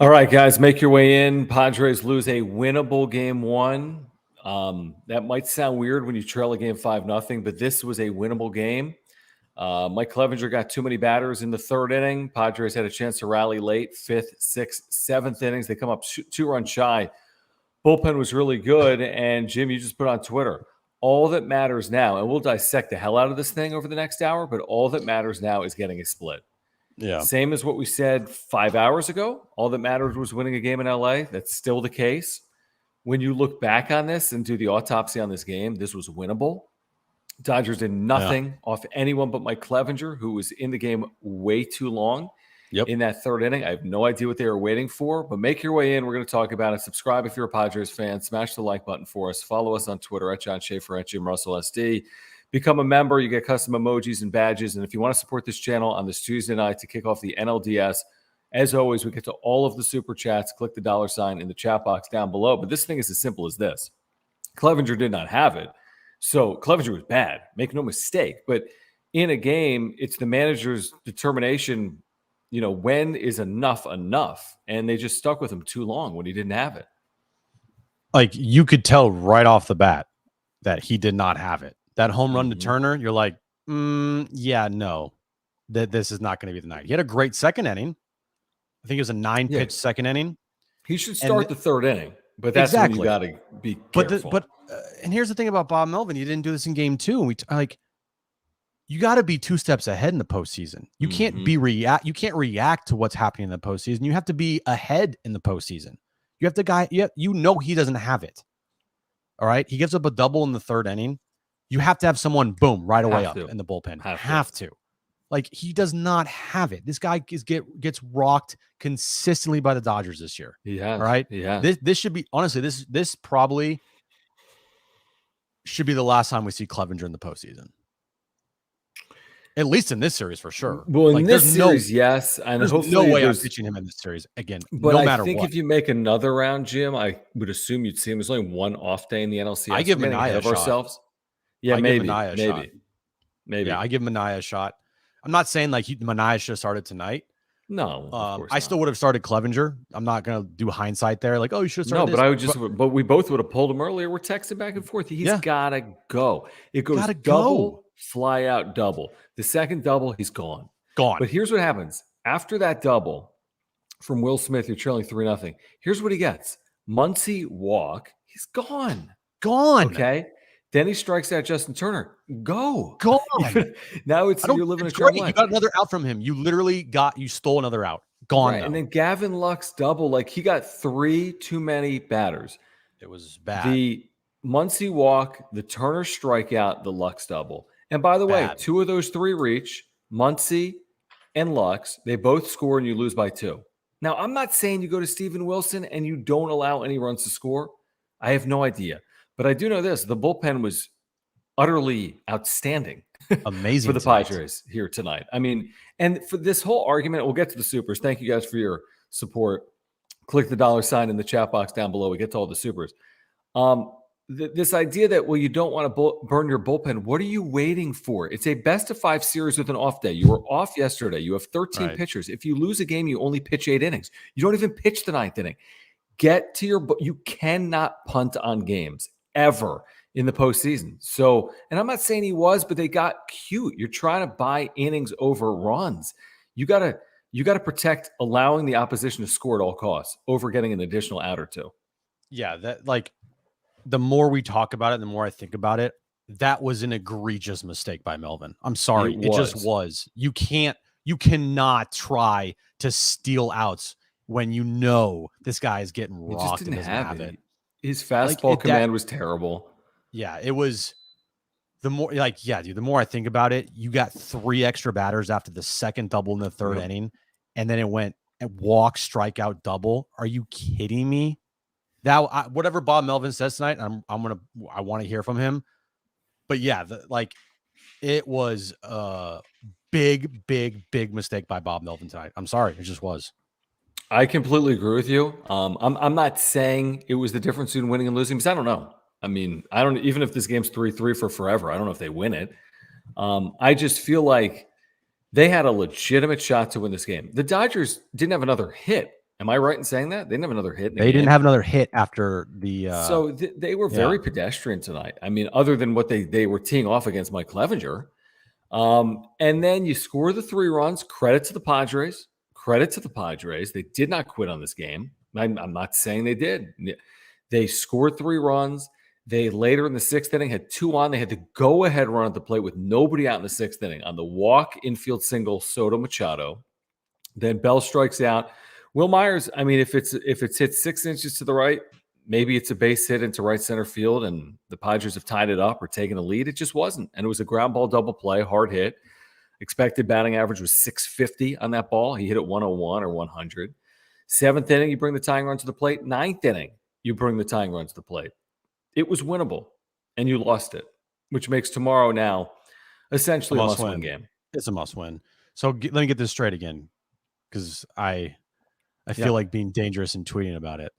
All right, guys, make your way in. Padres lose a winnable game one. That might sound weird when you trail a game 5-0, but this was a winnable game. Mike Clevinger got too many batters in the third inning. Padres had a chance to rally late, fifth, sixth, seventh innings. They come up 2 runs shy. Bullpen was really good. And Jim, you just put on Twitter, all that matters now, and we'll dissect the hell out of this thing over the next hour, but all that matters now is getting a split. Yeah. Same as what we said 5 hours ago. All that mattered was winning a game in LA. That's still the case. When you look back on this and do the autopsy on this game, this was winnable. Dodgers did nothing off anyone but Mike Clevinger, who was in the game way too long in that third inning. I have no idea what they were waiting for, but make your way in. We're going to talk about it. Subscribe if you're a Padres fan. Smash the like button for us. Follow us on Twitter at John Schaefer, at Jim Russell SD. Become a member. You get custom emojis and badges. And if you want to support this channel on this Tuesday night to kick off the NLDS, as always, we get to all of the super chats. Click the $ in the chat box down below. But this thing is as simple as this. Clevinger did not have it. So Clevinger was bad. Make no mistake. But in a game, it's the manager's determination, when is enough enough? And they just stuck with him too long when he didn't have it. Like, you could tell right off the bat that he did not have it. That home run to Turner, you're like, yeah, no, this is not going to be the night. He had a great second inning. I think it was a 9-pitch second inning. He should start the third inning, but that's when you got to be careful. And here's the thing about Bob Melvin. You didn't do this in game 2. And you got to be 2 steps ahead in the postseason. You can't you can't react to what's happening in the postseason. You have to be ahead in the postseason. You have he doesn't have it. All right. He gives up a double in the third inning. You have to have someone, boom, right away up in the bullpen. Have to. Like, he does not have it. This guy gets rocked consistently by the Dodgers this year. He has. All right. Yeah. This should be, honestly, this probably should be the last time we see Clevinger in the postseason. At least in this series, for sure. Well, in this series, yes. And there's no way I'm pitching him in this series again. But no matter I think what. if you make another round, Jim, I would assume you'd see him. There's only one off day in the NLCS. I give Manaea a shot. Ourselves. Yeah, maybe. Maybe. Yeah, I give Manaea a shot. I'm not saying like Manaea should have started tonight. No, I still would have started Clevinger. I'm not going to do hindsight there. Like, oh, you should have started. No, but I would just. But we both would have pulled him earlier. We're texting back and forth. He's got to go. It goes double, fly out, double. The second double, he's gone. Gone. But here's what happens after that double from Will Smith. You're trailing 3-0. Here's what he gets: Muncy walk. He's gone. Gone. Okay. Then he strikes out Justin Turner. Gone. Now you're living a dream life. You got another out from him. You literally stole another out. Gone. Right. And then Gavin Lux double. Like, he got 3 too many batters. It was bad. The Muncy walk, the Turner strikeout, the Lux double. And by the way, 2 of those 3 reach, Muncy and Lux. They both score and you lose by 2. Now, I'm not saying you go to Steven Wilson and you don't allow any runs to score. I have no idea. But I do know this. The bullpen was utterly outstanding. Amazing for the Padres here tonight. I mean, and for this whole argument, we'll get to the supers. Thank you guys for your support. Click the $ in the chat box down below. We get to all the supers. This idea that, well, you don't want to burn your bullpen. What are you waiting for? It's a best-of-5 series with an off day. You were off yesterday. You have 13 pitchers. If you lose a game, you only pitch 8 innings. You don't even pitch the 9th inning. Get to you cannot punt on games ever in the postseason. So, and I'm not saying he was, but they got cute. You're trying to buy innings over runs. You gotta protect allowing the opposition to score at all costs over getting an additional out or 2. Yeah, that, like, the more we talk about it, the more I think about it, that was an egregious mistake by Melvin. I'm sorry. It just was. You cannot try to steal outs when you know this guy is getting rocked and doesn't have it. His fastball command was terrible. Yeah, it was. The more, the more I think about it, you got 3 extra batters after the second double in the third inning, and then it went walk, strikeout, double. Are you kidding me? That whatever Bob Melvin says tonight, I want to hear from him. But yeah, it was a big mistake by Bob Melvin tonight. I'm sorry, it just was. I completely agree with you. I'm not saying it was the difference between winning and losing because I don't know. I mean, I don't, even if this game's 3-3 for forever, I don't know if they win it. I just feel like they had a legitimate shot to win this game. The Dodgers didn't have another hit Am I right in saying that? They didn't have another hit in the They game. didn't have another hit after the So they were very pedestrian tonight. I mean, other than what they were teeing off against Mike Clevinger. And then you score the 3 runs. Credit to the Padres. Credit to the Padres. They did not quit on this game. I'm not saying they did. They scored 3 runs. They later in the 6th inning had 2 on. They had the go-ahead run at the plate with nobody out in the 6th inning on the walk infield single Soto Machado. Then Bell strikes out. Wil Myers, I mean, if it's hit 6 inches to the right, maybe it's a base hit into right center field and the Padres have tied it up or taken a lead. It just wasn't. And it was a ground ball double play, hard hit. Expected batting average was 650 on that ball. He hit it 101 or 100. 7th inning, you bring the tying run to the plate. 9th inning, you bring the tying run to the plate. It was winnable, and you lost it, which makes tomorrow now essentially a must-win game. It's a must-win. So let me get this straight again, because I feel like being dangerous and tweeting about it.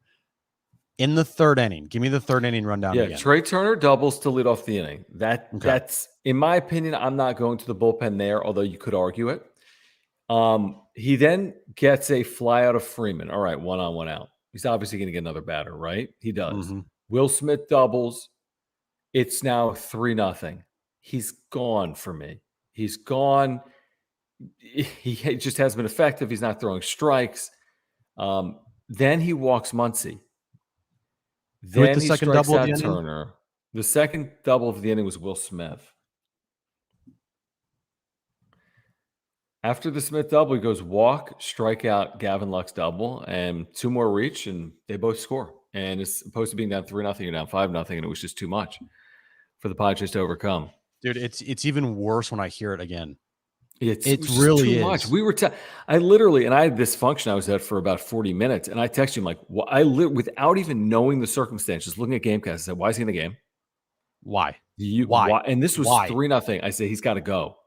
In the 3rd inning, give me the 3rd inning rundown again. Trey Turner doubles to lead off the inning. That's, in my opinion, I'm not going to the bullpen there, although you could argue it. He then gets a fly out of Freeman. All right, 1 on, 1 out. He's obviously going to get another batter, right? He does. Mm-hmm. Will Smith doubles. It's now 3-0. He's gone for me. He's gone. He just hasn't been effective. He's not throwing strikes. Then he walks Muncy. Then the he second strikes double out of the Turner. Inning? The second double of the inning was Will Smith. After the Smith double, he goes walk, strikeout, Gavin Lux double, and 2 more reach, and they both score. And it's supposed to be down 3-0, you're down 5-0, and it was just too much for the Padres to overcome. Dude, it's even worse when I hear it again. It really too much. We were, I literally, and I had this function I was at for about 40 minutes, and I texted him like, without even knowing the circumstances, looking at Gamecast, I said, "Why is he in the game? Why? Why?" And this was 3-0. I said, "He's got to go."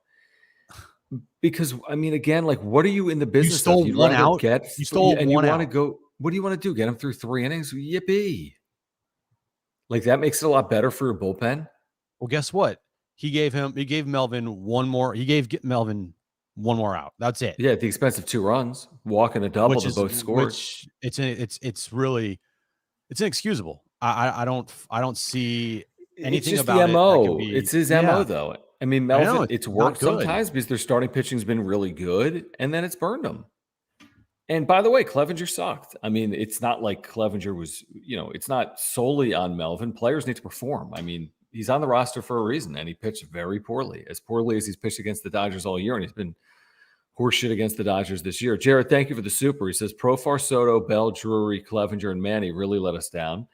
Because I mean, again, like, what are you in the business? You stole of? one out. You stole and one out. You want to go? What do you want to do? Get him through 3 innings? Yippee! Like that makes it a lot better for your bullpen. Well, guess what? He gave Melvin one more. He gave Melvin 1 more out. That's it. Yeah, at the expense of 2 runs, walk and a double to both scored. Which it's really inexcusable. I don't see anything it's just about the MO. It. It's his MO though. I mean, Melvin, it's worked sometimes because their starting pitching's been really good, and then it's burned them. And by the way, Clevinger sucked. I mean, it's not like Clevinger was, it's not solely on Melvin. Players need to perform. I mean, he's on the roster for a reason, and he pitched very poorly as he's pitched against the Dodgers all year, and he's been horseshit against the Dodgers this year. Jared, thank you for the super. He says, Profar, Soto, Bell, Drury, Clevinger, and Manny really let us down.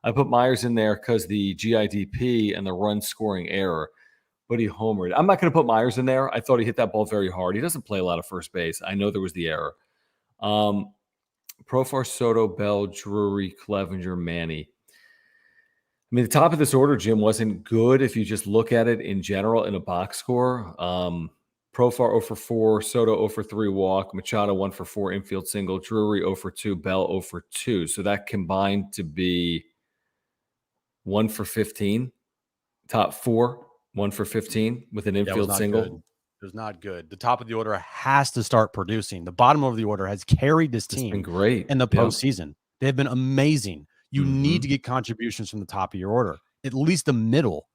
I put Myers in there because the GIDP and the run-scoring error, but he homered. I'm not going to put Myers in there. I thought he hit that ball very hard. He doesn't play a lot of first base. I know there was the error. Profar, Soto, Bell, Drury, Clevinger, Manny. I mean, the top of this order, Jim, wasn't good if you just look at it in general in a box score. Profar 0 for 4, Soto 0 for 3 walk, Machado 1 for 4 infield single, Drury 0 for 2, Bell 0 for 2. So that combined to be 1 for 15. Top 4, 1 for 15 with an infield single. Good. It was not good. The top of the order has to start producing. The bottom of the order has carried this team been great in the postseason. They've been amazing. You need to get contributions from the top of your order, at least the middle.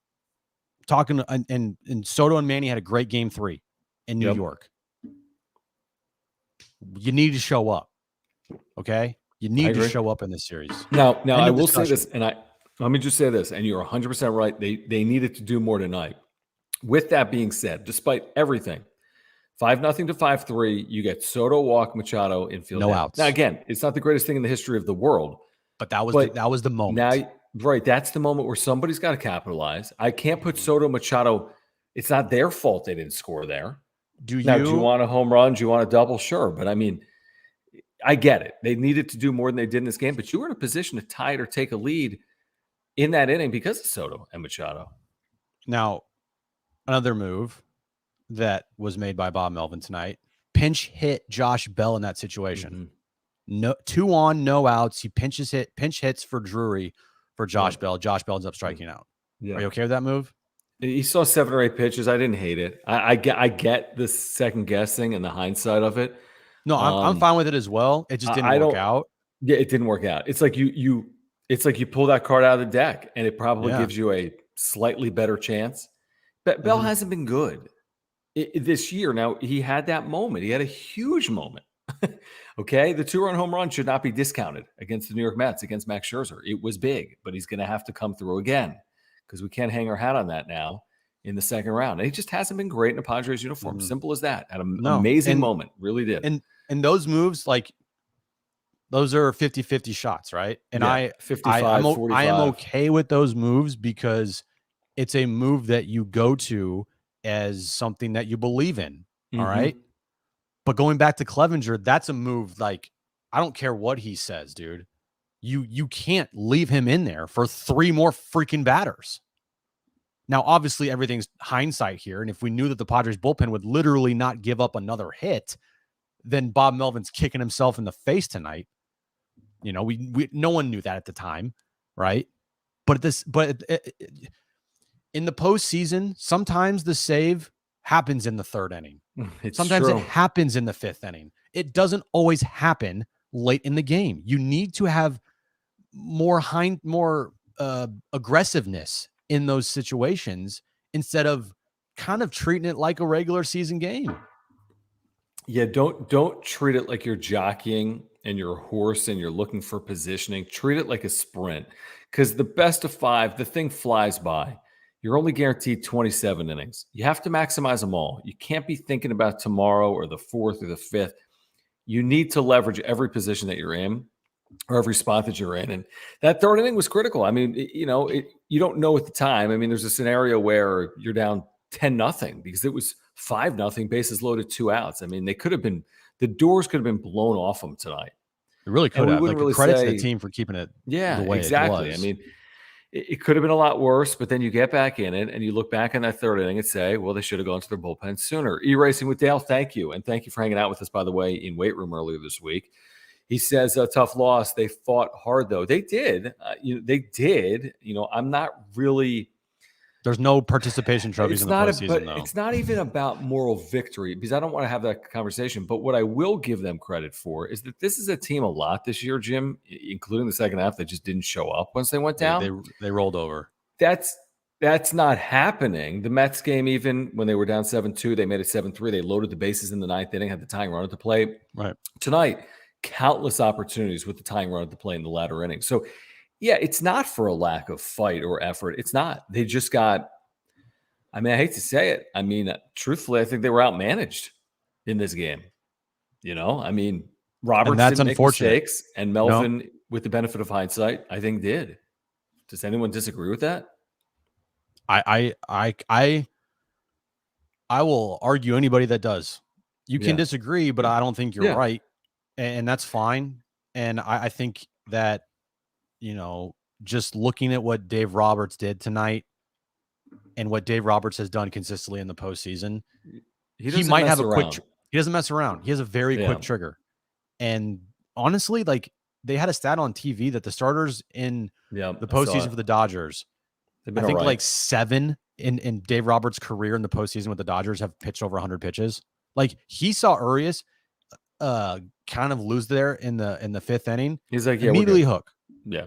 And Soto and Manny had a great game 3 in New York. You need to show up. Okay? You need to show up in this series. Now I will say this, and let me just say this, and you're 100% right. They needed to do more tonight. With that being said, despite everything, 5-0 to 5-3, you get Soto, walk, Machado, infield. No outs. Now, again, it's not the greatest thing in the history of the world. But that was the moment. Now, right, that's the moment where somebody's got to capitalize. I can't put Soto, Machado. It's not their fault they didn't score there. Do you want a home run? Do you want a double? Sure. But I mean, I get it. They needed to do more than they did in this game. But you were in a position to tie it or take a lead in that inning because of Soto and Machado. Now, another move that was made by Bob Melvin tonight, pinch hit Josh Bell in that situation. No 2 on, no outs. He pinch hits for Drury for Josh Bell. Josh Bell ends up striking out. Yeah. Are you okay with that move? He saw 7 or 8 pitches. I didn't hate it. I get the second guessing and the hindsight of it. No, I'm fine with it as well. It just didn't work out. Yeah, it didn't work out. It's like it's like you pull that card out of the deck, and it probably gives you a slightly better chance. But Bell hasn't been good this year. Now, he had that moment. He had a huge moment. Okay, the 2-run home run should not be discounted against the New York Mets, against Max Scherzer. It was big, but he's going to have to come through again because we can't hang our hat on that now in the second round. And he just hasn't been great in a Padres uniform. Simple as that. Had an amazing moment. Really did. And those moves, like, those are 50-50 shots, right? And I am okay with those moves because it's a move that you go to as something that you believe in. All right. But going back to Clevinger, that's a move, like, I don't care what he says, dude. You can't leave him in there for 3 more freaking batters. Now, obviously, everything's hindsight here. And if we knew that the Padres bullpen would literally not give up another hit, then Bob Melvin's kicking himself in the face tonight. You know, we no one knew that at the time, right? But in the postseason, sometimes the save happens in the 3rd inning. Sometimes it happens in the 5th inning. It doesn't always happen late in the game. You need to have more aggressiveness in those situations instead of kind of treating it like a regular season game. Yeah, don't treat it like you're jockeying and you're a horse and you're looking for positioning. Treat it like a sprint, because the best of 5, the thing flies by. You're only guaranteed 27 innings. You have to maximize them all. You can't be thinking about tomorrow or the 4th or the 5th. You need to leverage every position that you're in or every spot that you're in. And that 3rd inning was critical. I mean, you don't know at the time. I mean, there's a scenario where you're down 10-0 because it was 5-0, bases loaded, 2 outs. I mean, the doors could have been blown off them tonight. It really could have. Like, credit to the team for keeping it the way exactly. it was. I mean, it could have been a lot worse, but then you get back in it and you look back on that 3rd inning and say, well, they should have gone to their bullpen sooner. E-Racing with Dale, thank you. And thank you for hanging out with us, by the way, in weight room earlier this week. He says, tough loss. They fought hard, though. They did. They did. I'm not really – there's no participation trophies in the postseason, though. It's not even about moral victory, because I don't want to have that conversation. But what I will give them credit for is that this is a team a lot this year, Jim, including the second half, that just didn't show up once they went down. They rolled over. That's not happening. The Mets game, even when they were down 7-2, they made it 7-3. They loaded the bases in the 9th inning, had the tying run at the plate. Right. Tonight, countless opportunities with the tying run at the plate in the latter inning. So, yeah, it's not for a lack of fight or effort. It's not. They just got – I mean, I hate to say it. I mean, truthfully, I think they were outmanaged in this game. I mean, Roberts didn't make mistakes, and Melvin, with the benefit of hindsight, I think did. Does anyone disagree with that? I will argue anybody that does. You can disagree, but I don't think you're right, and that's fine. And I think that, just looking at what Dave Roberts did tonight and what Dave Roberts has done consistently in the postseason, he might have a quick. He doesn't mess around. He has a very quick trigger. And honestly, like, they had a stat on TV that the starters in the postseason for the Dodgers, I think like 7 in Dave Roberts' career in the postseason with the Dodgers have pitched over 100 pitches. Like, he saw Urias kind of lose there in the 5th inning. He's like, immediately hook. Yeah.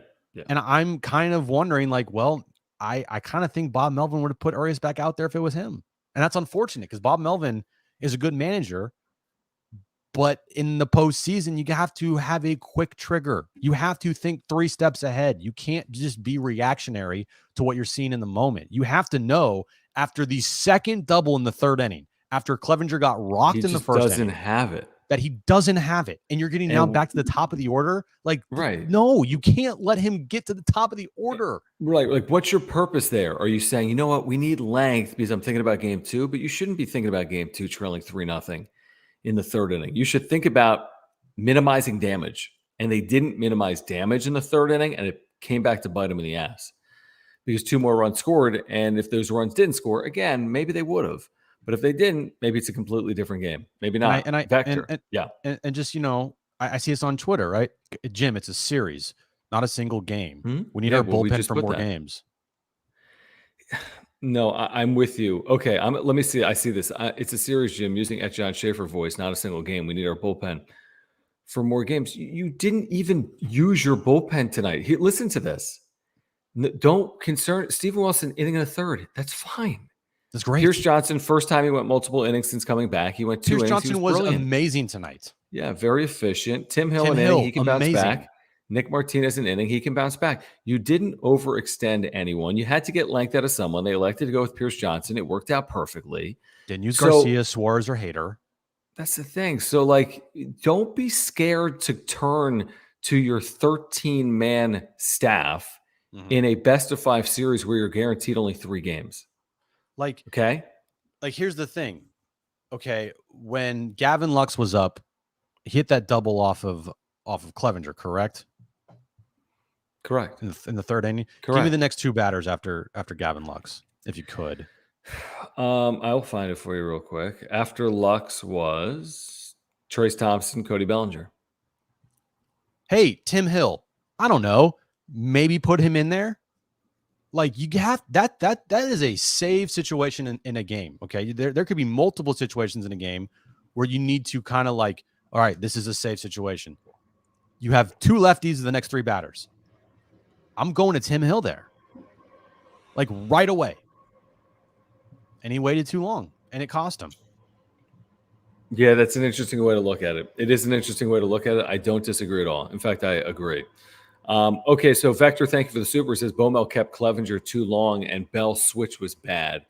And I'm kind of wondering, like, well, I kind of think Bob Melvin would have put Urias back out there if it was him. And that's unfortunate because Bob Melvin is a good manager. But in the postseason, you have to have a quick trigger. You have to think 3 steps ahead. You can't just be reactionary to what you're seeing in the moment. You have to know after the second double in the 3rd inning, after Clevinger got rocked in the first inning, doesn't have it. That he doesn't have it. And you're getting now back to the top of the order. Like, no, you can't let him get to the top of the order. Right. Like, what's your purpose there? Are you saying, you know what, we need length because I'm thinking about game 2, but you shouldn't be thinking about game 2 trailing 3-0 in the 3rd inning. You should think about minimizing damage. And they didn't minimize damage in the 3rd inning, and it came back to bite them in the ass because 2 more runs scored. And if those runs didn't score, again, maybe they would have. But if they didn't, maybe it's a completely different game. Maybe not. Vector. And just, I see this on Twitter, right? Jim, it's a series, not a single game. We need our bullpen for more games. No, I'm with you. Okay, let me see. I see this. It's a series, Jim, using at John Schaefer voice, not a single game. We need our bullpen for more games. You didn't even use your bullpen tonight. Listen to this. Don't concern Stephen Wilson inning in a third. That's fine. That's great. Pierce Johnson, first time he went multiple innings since coming back. He went 2 innings. Johnson was amazing tonight. Yeah, very efficient. Tim Hill, an inning. He can bounce back. Nick Martinez, an inning. He can bounce back. You didn't overextend anyone. You had to get length out of someone. They elected to go with Pierce Johnson. It worked out perfectly. Didn't use Garcia, Suarez, or Hader. That's the thing. So, don't be scared to turn to your 13-man staff in a best-of-5 series where you're guaranteed only 3 games. Okay? Here's the thing. Okay, when Gavin Lux was up, he hit that double off of Clevinger, correct? Correct. In the third inning? Correct. Give me the next 2 batters after Gavin Lux, if you could. I'll find it for you real quick. After Lux was Trace Thompson, Cody Bellinger. Hey, Tim Hill. I don't know. Maybe put him in there. You have that is a save situation in a game. Okay. There could be multiple situations in a game where you need to kind of all right, this is a save situation. You have 2 lefties of the next 3 batters. I'm going to Tim Hill there. Right away. And he waited too long, and it cost him. Yeah, that's an interesting way to look at it. It is an interesting way to look at it. I don't disagree at all. In fact, I agree. Okay, so Vector, thank you for the super. Says Bomel kept Clevinger too long, and Bell's switch was bad.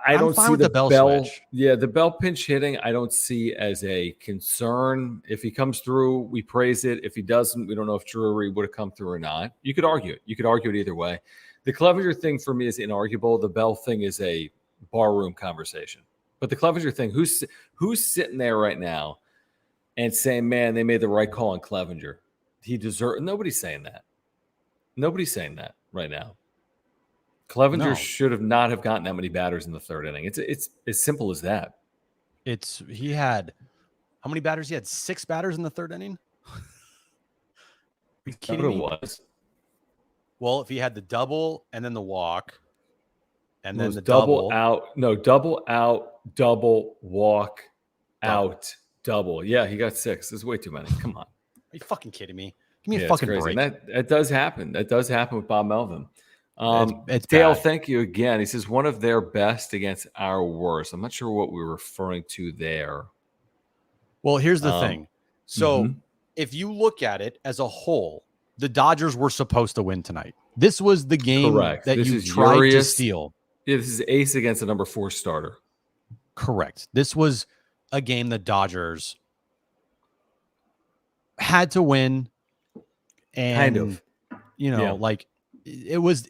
I don't see the Bell switch. Yeah, the Bell pinch hitting, I don't see as a concern. If he comes through, we praise it. If he doesn't, we don't know if Drury would have come through or not. You could argue it. You could argue it either way. The Clevinger thing for me is inarguable. The Bell thing is a barroom conversation. But the Clevinger thing, who's sitting there right now and saying, man, they made the right call on Clevinger? He deserved. Nobody's saying that. Nobody's saying that right now. Clevinger should have not have gotten that many batters in the third inning. It's as simple as that. He had how many batters? He had 6 batters in the third inning. Are you kidding me? It was. Well, if he had the double and then the walk, and then the double out, double walk, out, double. Yeah, he got 6. This is way too many. Come on. Are you fucking kidding me? Give me a fucking break. And that does happen. That does happen with Bob Melvin. It's Dale, bad. thank you again. He says one of their best against our worst. I'm not sure what we're referring to there. Well, here's the thing. So if you look at it as a whole, the Dodgers were supposed to win tonight. This was the game that you tried to steal. Yeah, this is ace against the number 4 starter. Correct. This was a game the Dodgers had to win. And, kind of. It was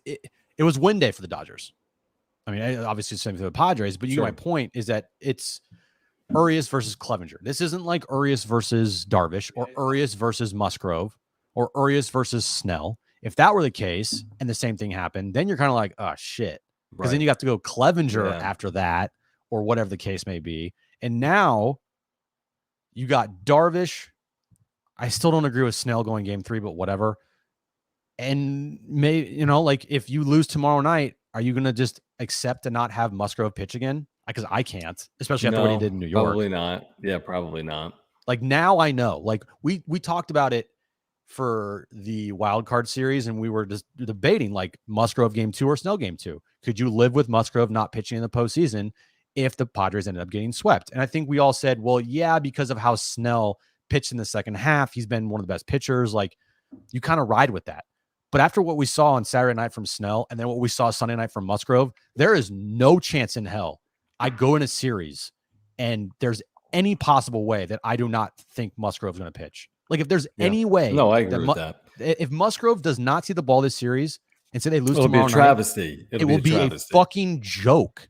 win day for the Dodgers. I mean, obviously the same for the Padres, but my point is that it's Urias versus Clevinger. This isn't like Urias versus Darvish or Urias versus Musgrove or Urias versus Snell. If that were the case and the same thing happened, then you're kind of like, oh shit. Because then you have to go Clevinger after that or whatever the case may be. And now you got Darvish. I still don't agree with Snell going game 3, but whatever. And if you lose tomorrow night, are you going to just accept to not have Musgrove pitch again? Because I can't, especially after what he did in New York. Probably not. Yeah, probably not. Now I know. We talked about it for the wild card series, and we were just debating Musgrove game 2 or Snell game 2. Could you live with Musgrove not pitching in the postseason if the Padres ended up getting swept? And I think we all said, well, yeah, because of how Snell pitched in the second half, he's been one of the best pitchers. You kind of ride with that. But after what we saw on Saturday night from Snell and then what we saw Sunday night from Musgrove, there is no chance in hell I go in a series and there's any possible way that I do not think Musgrove's going to pitch. If there's any way. No, I agree with that. If Musgrove does not see the ball this series and say they lose It'll tomorrow be a travesty. night, it will be a fucking joke.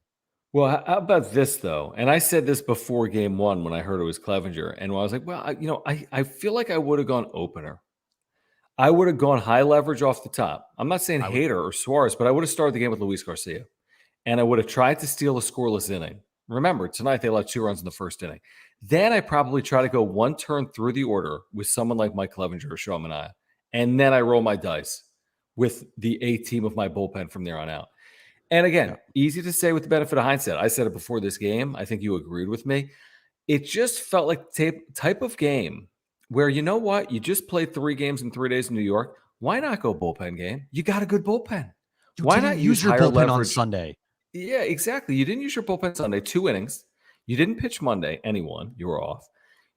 Well, how about this, though? And I said this before game 1 when I heard it was Clevinger. And I was like, well, I feel like I would have gone opener. I would have gone high leverage off the top. I'm not saying Hader or Suarez, but I would have started the game with Luis Garcia. And I would have tried to steal a scoreless inning. Remember, tonight they allowed 2 runs in the first inning. Then I probably try to go one turn through the order with someone like Mike Clevinger or Sean Manaea. And then I roll my dice with the A team of my bullpen from there on out. And again, easy to say with the benefit of hindsight. I said it before this game. I think you agreed with me. It just felt like type of game where, you know what? You just played 3 games in 3 days in New York. Why not go bullpen game? You got a good bullpen. You Why didn't not use your higher bullpen on leverage Sunday. Yeah, exactly. You didn't use your bullpen Sunday, 2 innings. You didn't pitch Monday, anyone. You were off.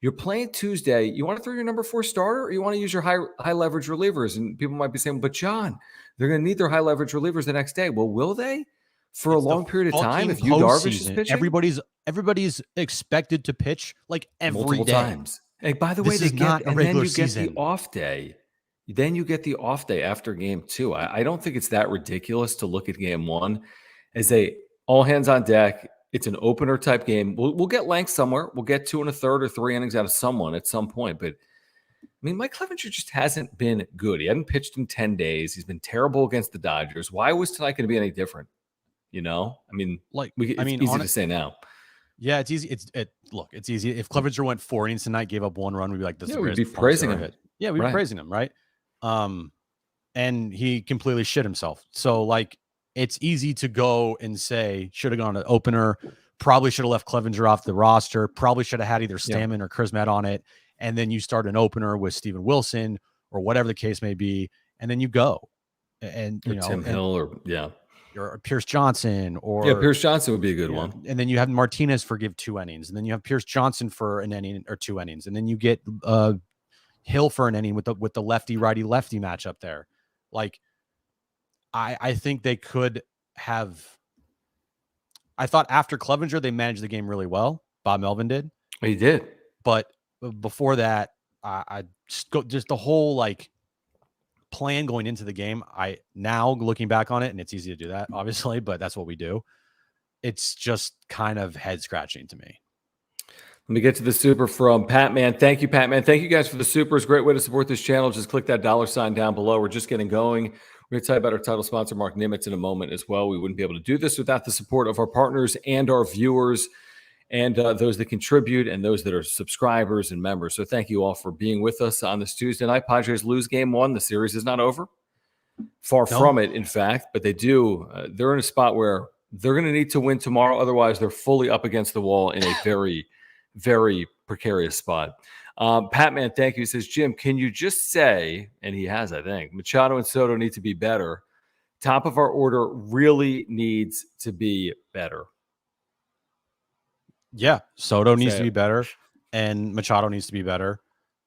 You're playing Tuesday. You want to throw your number 4 starter, or you want to use your high leverage relievers? And people might be saying, but John, they're going to need their high leverage relievers the next day. Well, will they? For a long period of time, if Yu Darvish is pitching? Everybody's expected to pitch like every multiple day. times. Hey, by the way, this is not a regular season. Get the off day. Then you get the off day after game 2. I don't think it's that ridiculous to look at game 1 as a all hands on deck. It's an opener type game. We'll get length somewhere. We'll get 2 1/3 or 3 innings out of someone at some point. But I mean, Mike Clevinger just hasn't been good. He hadn't pitched in 10 days. He's been terrible against the Dodgers. Why was tonight going to be any different? You know, I mean, easy to say now. Yeah, it's easy. It's easy. If Clevinger went 4 innings tonight, gave up 1 run, we'd be like, we'd be praising him. Yeah, we'd be praising him, right? And he completely shit himself. So like, it's easy to go and say, should have gone to opener, probably should have left Clevinger off the roster, probably should have had either Stammen or Chrismet on it. And then you start an opener with Steven Wilson or whatever the case may be. And then you go. And, you know, Tim Hill or Pierce Johnson Pierce Johnson would be a good one. And then you have Martinez for give 2 innings. And then you have Pierce Johnson for an inning or 2 innings. And then you get Hill for an inning with the lefty righty matchup there. Like, I think they could have. I thought after Clevinger, they managed the game really well. Bob Melvin did. He did. But before that, I just the whole like plan going into the game. I now looking back on it, and it's easy to do that, obviously, but that's what we do. It's just kind of head scratching to me. Let me get to the super from Patman. Thank you, Patman. Thank you guys for the supers. Great way to support this channel. Just click that $sign down below. We're just getting going. We're going to tell you about our title sponsor, Mark Nimitz, in a moment as well. We wouldn't be able to do this without the support of our partners and our viewers and those that contribute and those that are subscribers and members. So thank you all for being with us on this Tuesday night. Padres lose game 1. The series is not over. Far from it, in fact. But they do. They're in a spot where they're going to need to win tomorrow. Otherwise, they're fully up against the wall in a very, very precarious spot. Patman, thank you. He says, Jim, can you just say, and he has, I think, Machado and Soto need to be better. Top of our order really needs to be better. Yeah, Soto needs to be better, and Machado needs to be better.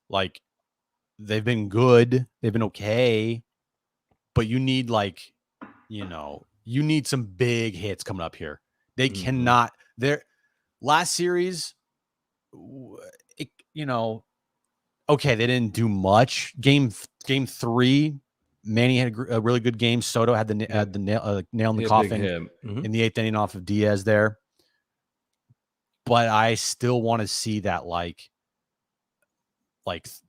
Like, they've been good. They've been okay. But you need, like, you need some big hits coming up here. They cannot. Their last series, okay, they didn't do much. Game 3, Manny had a really good game. Soto had the nail in the coffin in the 8th inning off of Diaz there. But I still want to see that like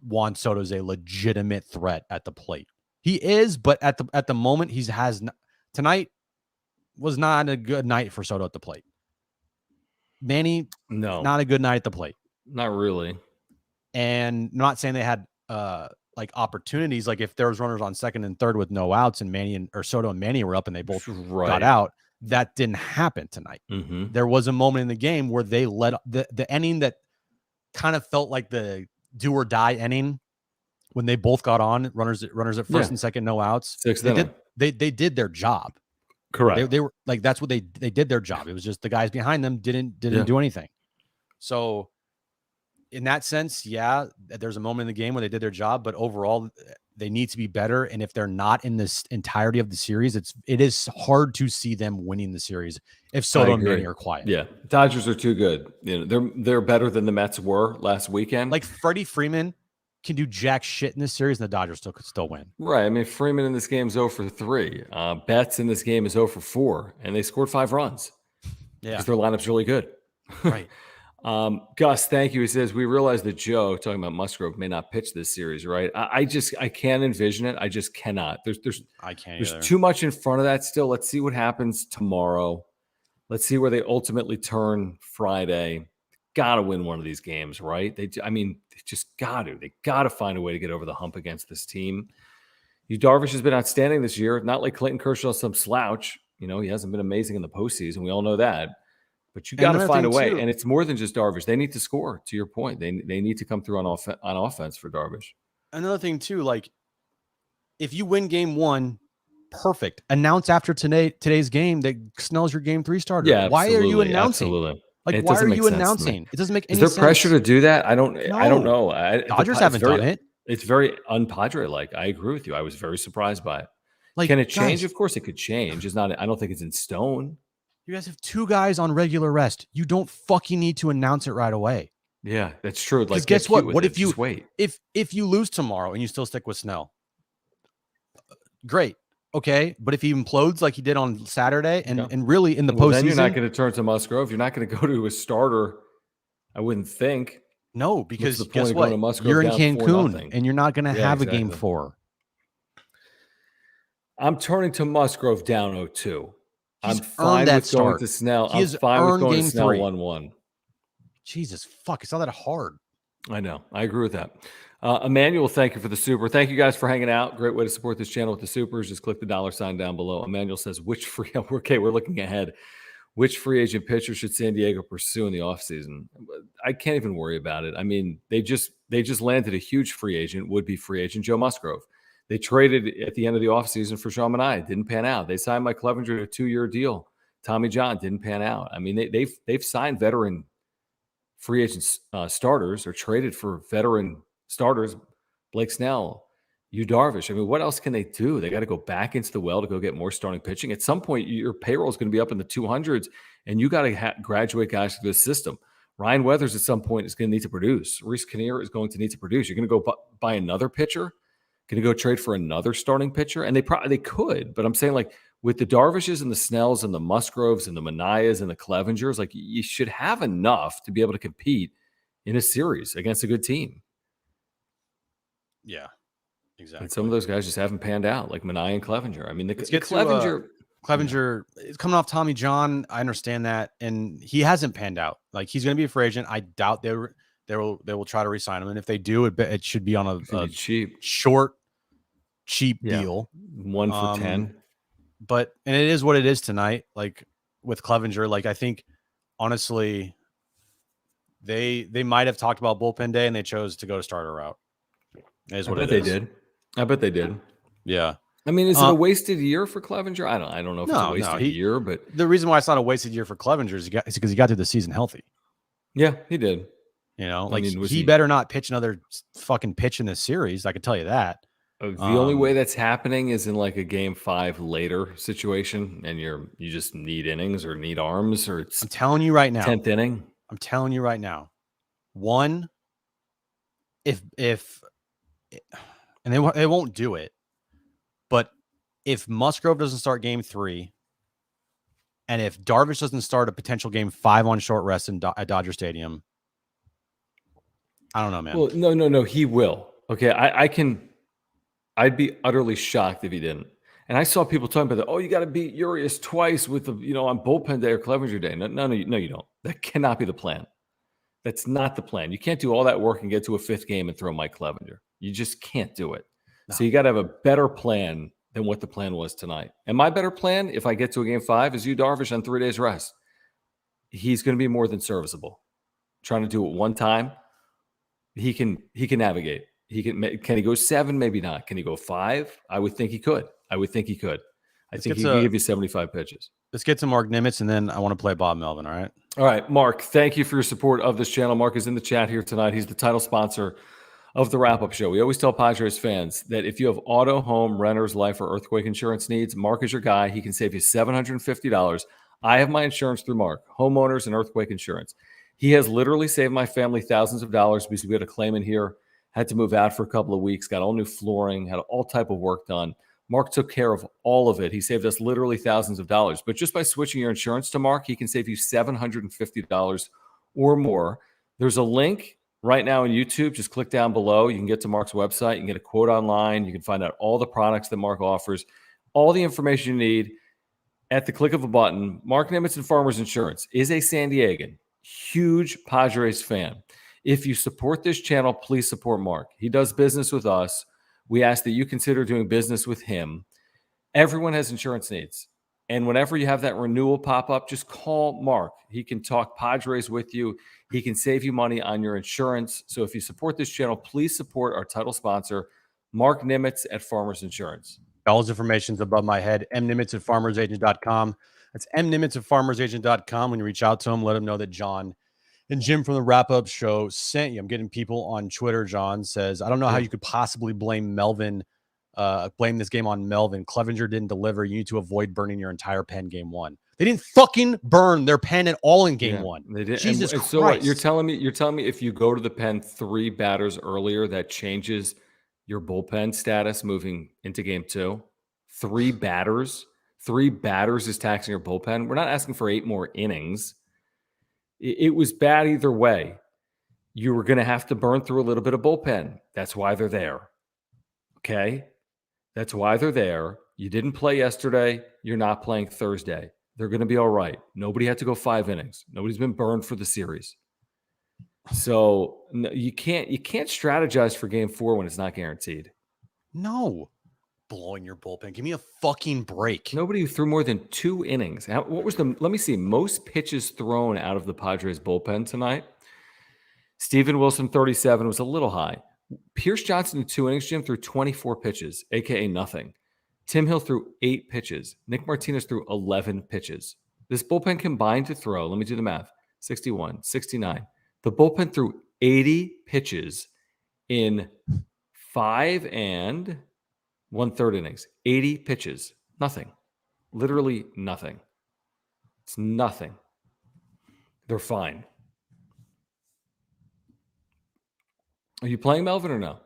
Juan Soto's a legitimate threat at the plate. He is, but at the moment tonight was not a good night for Soto at the plate. Manny, not a good night at the plate. Not really. And I'm not saying they had like opportunities, like if there was runners on second and third with no outs and Soto and Manny were up and they both got out. That didn't happen tonight. There was a moment in the game where they let the inning that kind of felt like the do or die inning when they both got on runners at first and second, no outs. They did their job. Correct. They were like, that's what they did their job. It was just the guys behind them didn't do anything. So in that sense, yeah, there's a moment in the game where they did their job, but overall they need to be better. And if they're not in this entirety of the series, it is hard to see them winning the series if Soto and Manny are quiet. Yeah, Dodgers are too good. They're better than the Mets were last weekend. Like Freddie Freeman can do jack shit in this series, and the Dodgers could still win. Right. I mean, Freeman in this game is 0 for 3. Betts in this game is 0 for 4, and they scored 5 runs. Yeah, because their lineup's really good. Right. Gus, thank you. He says, we realize that Joe, talking about Musgrove, may not pitch this series, right? I can't envision it. I just cannot. There's too much in front of that still. Let's see what happens tomorrow. Let's see where they ultimately turn Friday. Got to win one of these games, right? They just got to. They got to find a way to get over the hump against this team. Darvish has been outstanding this year. Not like Clayton Kershaw, some slouch. He hasn't been amazing in the postseason. We all know that. But you And got to another find a thing, way. too- And it's more than just Darvish. They need to score, to your point. They need to come through on offense for Darvish. Another thing, too, like if you win game 1, perfect. Announce after today's game that Snell's your game 3 starter. Yeah, Why are you absolutely, announcing? absolutely. Like, It why doesn't are make you sense to me. announcing? It doesn't make any Is there sense. pressure to do that? I don't No. know. Dodgers haven't done it. It's very un-Padre-like. I agree with you. I was very surprised by it. Like, Can it change? guys, Of course it could change. It's not. I don't think it's in stone. you guys have 2 guys on regular rest. You don't fucking need to announce it right away. Yeah, that's true. Like, guess what? What if you just wait? If you lose tomorrow and you still stick with Snell, great. Okay, but if he implodes like he did on Saturday, and really in the postseason, then you're not going to turn to Musgrove. You're not going to go to a starter. I wouldn't think. No, because the point guess of what? going to Musgrove You're in down Cancun, 4-0. and you're not going to have exactly. a game 4. I'm turning to Musgrove down 0-2. He's I'm fine that with start. going to Snell. He I'm fine with going to game Snell 3. 1-1. Jesus fuck, it's not that hard. I know. I agree with that. Emmanuel, thank you for the super. Thank you guys for hanging out. Great way to support this channel with the supers. Just click the $sign down below. Emmanuel says, we're looking ahead. Which free agent pitcher should San Diego pursue in the offseason? I can't even worry about it. I mean, they just landed a huge free agent, would-be free agent, Joe Musgrove. They traded at the end of the offseason for Sean Manaea. Didn't pan out. They signed Mike Clevinger to a 2-year deal. Tommy John didn't pan out. I mean, they've signed veteran free agent starters or traded for veteran starters. Blake Snell, Yu Darvish. I mean, what else can they do? They got to go back into the well to go get more starting pitching. At some point, your payroll is going to be up in the 200s, and you got to graduate guys through the system. Ryan Weathers at some point is going to need to produce. Reese Kinnear is going to need to produce. You're going to go buy another pitcher? Going to go trade for another starting pitcher? And they could, but I'm saying, like, with the Darvishes and the Snells and the Musgroves and the Manaeas and the Clevingers, like, you should have enough to be able to compete in a series against a good team. Yeah, exactly. And some of those guys just haven't panned out, like Manaea and Clevinger. I mean, Clevinger is coming off Tommy John. I understand that, and he hasn't panned out. Like, he's going to be a free agent. I doubt they will try to re-sign him, and if they do, it should be on a cheap deal, 1 for 10. But it is what it is tonight. Like with Clevinger, like I think honestly, they might have talked about bullpen day and they chose to go to starter route. I bet they did. Yeah. I mean, is it a wasted year for Clevinger? I don't know if it's a wasted year, but the reason why it's not a wasted year for Clevinger is because he got through the season healthy. Yeah, he did. You know, like he better not pitch another fucking pitch in this series. I can tell you that. The only way that's happening is in like a game 5 later situation, and you just need innings or need arms, or it's. I'm telling you right now, 10th inning. I'm telling you right now, one. If and they won't do it, but if Musgrove doesn't start game 3, and if Darvish doesn't start a potential game 5 on short rest at Dodger Stadium, I don't know, man. Well, no, he will. Okay, I'd be utterly shocked if he didn't. And I saw people talking about that. Oh, you got to beat Urias twice with on bullpen day or Clevinger day. No, you don't. That cannot be the plan. That's not the plan. You can't do all that work and get to a 5th game and throw Mike Clevinger. You just can't do it. No. So you got to have a better plan than what the plan was tonight. And my better plan, if I get to a game 5, is Yu Darvish on 3 days rest. He's going to be more than serviceable. Trying to do it one time, he can navigate. Can he go 7? Maybe not. Can he go 5? I would think he could. I think he could give you 75 pitches. Let's get to Mark Nimitz, and then I want to play Bob Melvin, all right? All right, Mark, thank you for your support of this channel. Mark is in the chat here tonight. He's the title sponsor of the wrap-up show. We always tell Padres fans that if you have auto, home, renters, life, or earthquake insurance needs, Mark is your guy. He can save you $750. I have my insurance through Mark, homeowners and earthquake insurance. He has literally saved my family thousands of dollars because we had a claim in here, had to move out for a couple of weeks, got all new flooring, had all type of work done. Mark took care of all of it. He saved us literally thousands of dollars. But just by switching your insurance to Mark, he can save you $750 or more. There's a link right now in YouTube. Just click down below. You can get to Mark's website. You can get a quote online. You can find out all the products that Mark offers, all the information you need at the click of a button. Mark Nimitz and Farmers Insurance is a San Diegan, huge Padres fan. If you support this channel, please support Mark. He does business with us. We ask that you consider doing business with him. Everyone has insurance needs. And whenever you have that renewal pop up, just call Mark. He can talk Padres with you. He can save you money on your insurance. So if you support this channel, please support our title sponsor, Mark Nimitz at Farmers Insurance. All his information's above my head. mnimitz at farmersagent.com. That's mnimitz at farmersagent.com. When you reach out to him, let him know that John and Jim from the wrap-up show sent you. I'm getting people on Twitter. John says, I don't know how you could possibly blame Melvin, blame this game on Melvin. Clevinger didn't deliver. You need to avoid burning your entire pen game one. They didn't fucking burn their pen at all in game one. They did. Jesus and Christ. So what, you're telling me if you go to the pen 3 batters earlier, that changes your bullpen status moving into game 2? 3 batters is taxing your bullpen. We're not asking for 8 more innings. It was bad either way. You were going to have to burn through a little bit of bullpen. That's why they're there. Okay? That's why they're there. You didn't play yesterday. You're not playing Thursday. They're going to be all right. Nobody had to go 5 innings. Nobody's been burned for the series. So you can't strategize for game 4 when it's not guaranteed. No. Blowing your bullpen. Give me a fucking break. Nobody threw more than 2 innings. What was let me see, most pitches thrown out of the Padres bullpen tonight? Steven Wilson, 37, was a little high. Pierce Johnson in 2 innings, Jim, threw 24 pitches, aka nothing. Tim Hill threw 8 pitches. Nick Martinez threw 11 pitches. This bullpen combined to throw, let me do the math, 61, 69. The bullpen threw 80 pitches in 5 1/3 innings. 80 pitches. Nothing. Literally nothing. It's nothing. They're fine. Are you playing Melvin or no?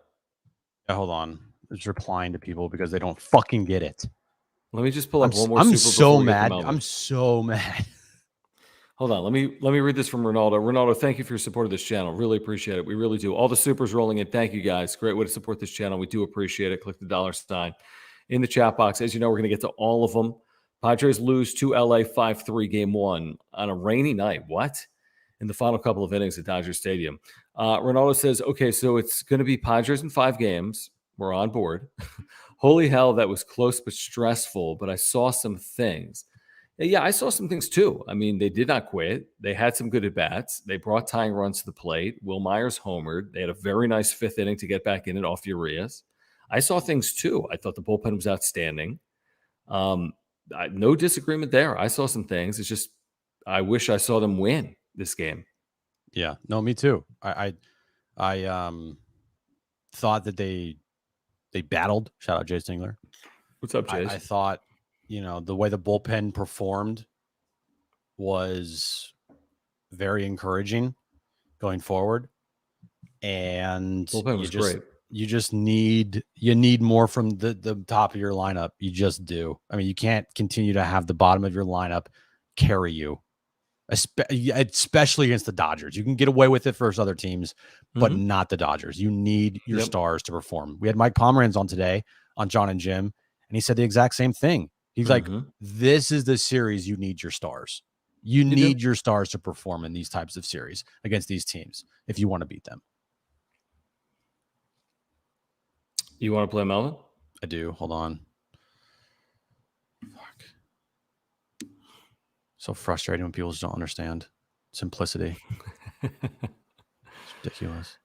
Hold on. Just replying to people because they don't fucking get it. Let me just pull up one more. I'm so mad. I'm so mad. Hold on. Let me read this from Ronaldo. Ronaldo, thank you for your support of this channel. Really appreciate it. We really do. All the supers rolling in. Thank you, guys. Great way to support this channel. We do appreciate it. Click the $ in the chat box. As you know, we're going to get to all of them. Padres lose to LA 5-3 game 1 on a rainy night. What? In the final couple of innings at Dodger Stadium. Ronaldo says, okay, so it's going to be Padres in 5 games. We're on board. Holy hell, that was close but stressful, but I saw some things. Yeah, I saw some things too. I mean, they did not quit. They had some good at-bats. They brought tying runs to the plate. Wil Myers homered. They had a very nice 5th inning to get back in it off Urias. I saw things too. I thought the bullpen was outstanding. No disagreement there. I saw some things. It's just I wish I saw them win this game. Yeah, no, me too. I thought that they battled. Shout out Jay Stingler. What's up, Jay? I thought, the way the bullpen performed was very encouraging going forward. And bullpen was great. You need more from the top of your lineup. You just do. I mean, you can't continue to have the bottom of your lineup carry you, especially against the Dodgers. You can get away with it versus other teams, but not the Dodgers. You need your stars to perform. We had Mike Pomeranz on today on John and Jim, and he said the exact same thing. He's like, this is the series you need your stars. You need your stars to perform in these types of series against these teams if you want to beat them. You want to play Melvin? I do. Hold on. Fuck. So frustrating when people just don't understand simplicity. It's ridiculous.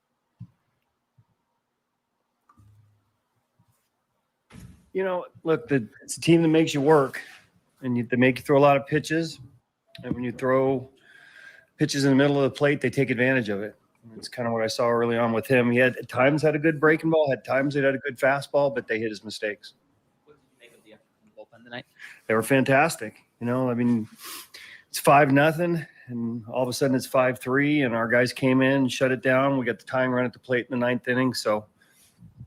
Look, it's a team that makes you work, and they make you throw a lot of pitches. And when you throw pitches in the middle of the plate, they take advantage of it. It's kind of what I saw early on with him. He had at times had a good breaking ball, had times he had a good fastball, but they hit his mistakes. What did you make of the effort from the bullpen tonight? They were fantastic. I mean, it's 5-0, and all of a sudden it's 5-3, and our guys came in and shut it down. We got the tying run at the plate in the 9th inning, so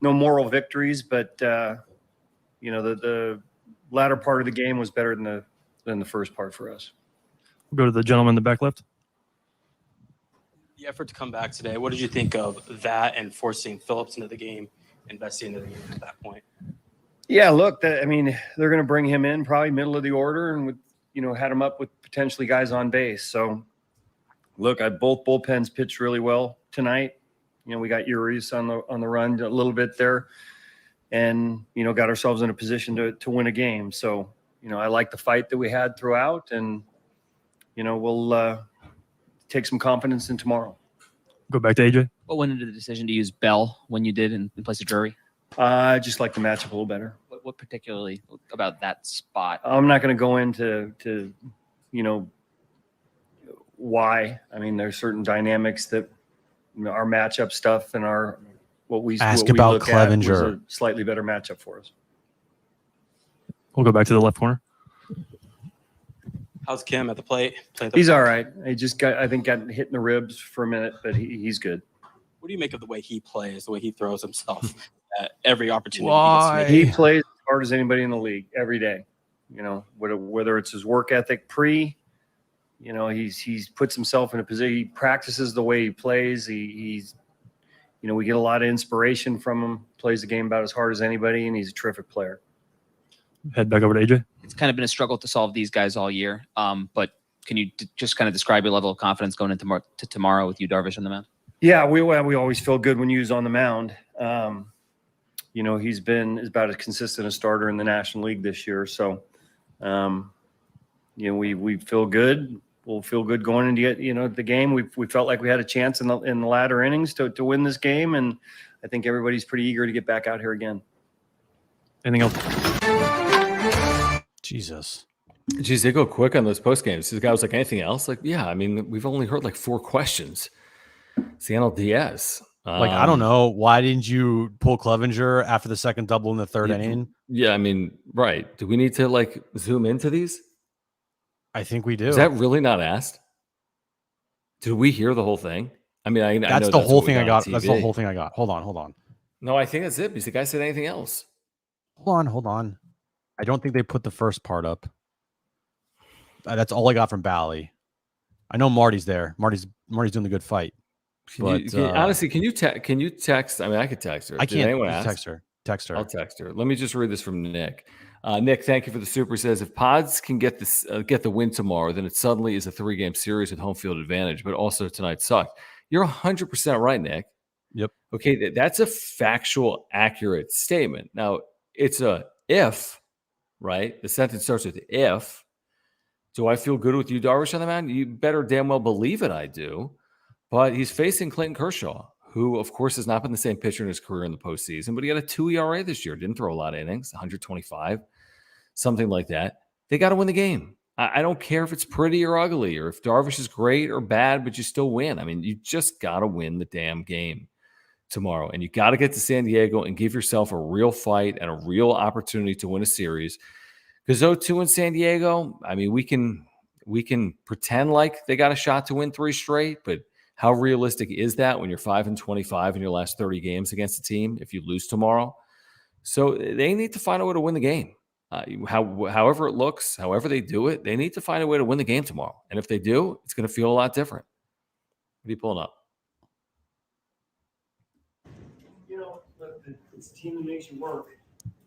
no moral victories, but the latter part of the game was better than the first part for us. We'll go to the gentleman in the back left. The effort to come back today, what did you think of that and forcing Phillips into the game and Bessie into the game at that point? Yeah, look, they're going to bring him in probably middle of the order and had him up with potentially guys on base. So, look, both bullpens pitched really well tonight. We got Urias on the run a little bit there, and got ourselves in a position to win a game. So, I like the fight that we had throughout, and we'll take some confidence in tomorrow. Go back to AJ. What went into the decision to use Bell when you did in place of Drury? I just like the matchup a little better. What particularly about that spot? I'm not going to go into why. I mean, there's certain dynamics that our matchup stuff and what we Ask what we about look at was Clevinger. a slightly better matchup for us. We'll go back to the left corner. How's Kim at the plate? He's all right. He just got hit in the ribs for a minute, but he's good. What do you make of the way he plays, the way he throws himself at every opportunity? Why? He plays as hard as anybody in the league every day. Whether it's his work ethic he's puts himself in a position. He practices the way he plays. He's we get a lot of inspiration from him. Plays the game about as hard as anybody, and he's a terrific player. Head back over to AJ. It's kind of been a struggle to solve these guys all year. But can you just kind of describe your level of confidence going into tomorrow with you, Darvish, on the mound? Yeah, we always feel good when Yu's on the mound. He's been about as consistent a starter in the National League this year. So, we feel good. We'll feel good going into the game. We felt like we had a chance in the latter innings to win this game, and I think everybody's pretty eager to get back out here again. Anything else? Jesus. Geez, they go quick on those post games. This guy was like, anything else? Like, yeah, I mean, we've only heard like 4 questions. It's the NLDS. I don't know. Why didn't you pull Clevinger after the second double in the third inning? Yeah, I mean, right. Do we need to zoom into these? I think we do. Is that really not asked? Did we hear the whole thing? I mean, I That's know the whole what we thing I got. on That's TV. the whole thing I got. Hold on. No, I think that's it because the guy said anything else. Hold on. I don't think they put the first part up. That's all I got from Bally. I know Marty's there. Marty's doing the good fight. Honestly, can you text? I mean, I could text her. I Did can't anyone ask? Text her. I'll text her. Let me just read this from Nick. Nick, thank you for the super. He says, if Pods can get the win tomorrow, then it suddenly is a 3-game series with home field advantage, but also tonight sucked. You're 100% right, Nick. Yep. Okay, that's a factual, accurate statement. Now, it's a if, right? The sentence starts with if. Do I feel good with you, Darvish, on the mound? You better damn well believe it, I do. But he's facing Clayton Kershaw, who, of course, has not been the same pitcher in his career in the postseason, but he got a 2 ERA this year. Didn't throw a lot of innings, 125, something like that. They got to win the game. I don't care if it's pretty or ugly or if Darvish is great or bad, but you still win. I mean, you just got to win the damn game tomorrow. And you got to get to San Diego and give yourself a real fight and a real opportunity to win a series. Because 0-2 in San Diego, I mean, we can pretend like they got a shot to win 3 straight, but how realistic is that when you're 5-25 in your last 30 games against a team if you lose tomorrow? So they need to find a way to win the game. However it looks, however they do it, they need to find a way to win the game tomorrow. And if they do, it's going to feel a lot different. What are you pulling up? It's a team that makes you work.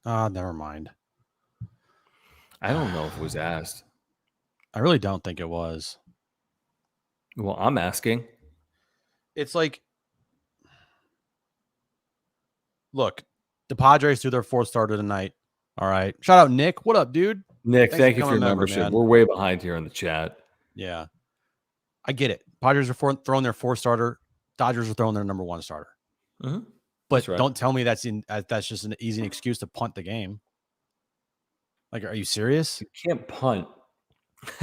Never mind. I don't know if it was asked. I really don't think it was. Well, I'm asking. It's like, look, the Padres do their 4th starter tonight. All right. Shout out, Nick. What up, dude? Nick, Thanks thank for you for your coming over, membership. man. We're way behind here in the chat. Yeah. I get it. Padres are throwing their 4th starter. Dodgers are throwing their number 1 starter. Mm-hmm. But right. don't tell me that's just an easy excuse to punt the game. Like, are you serious? You can't punt.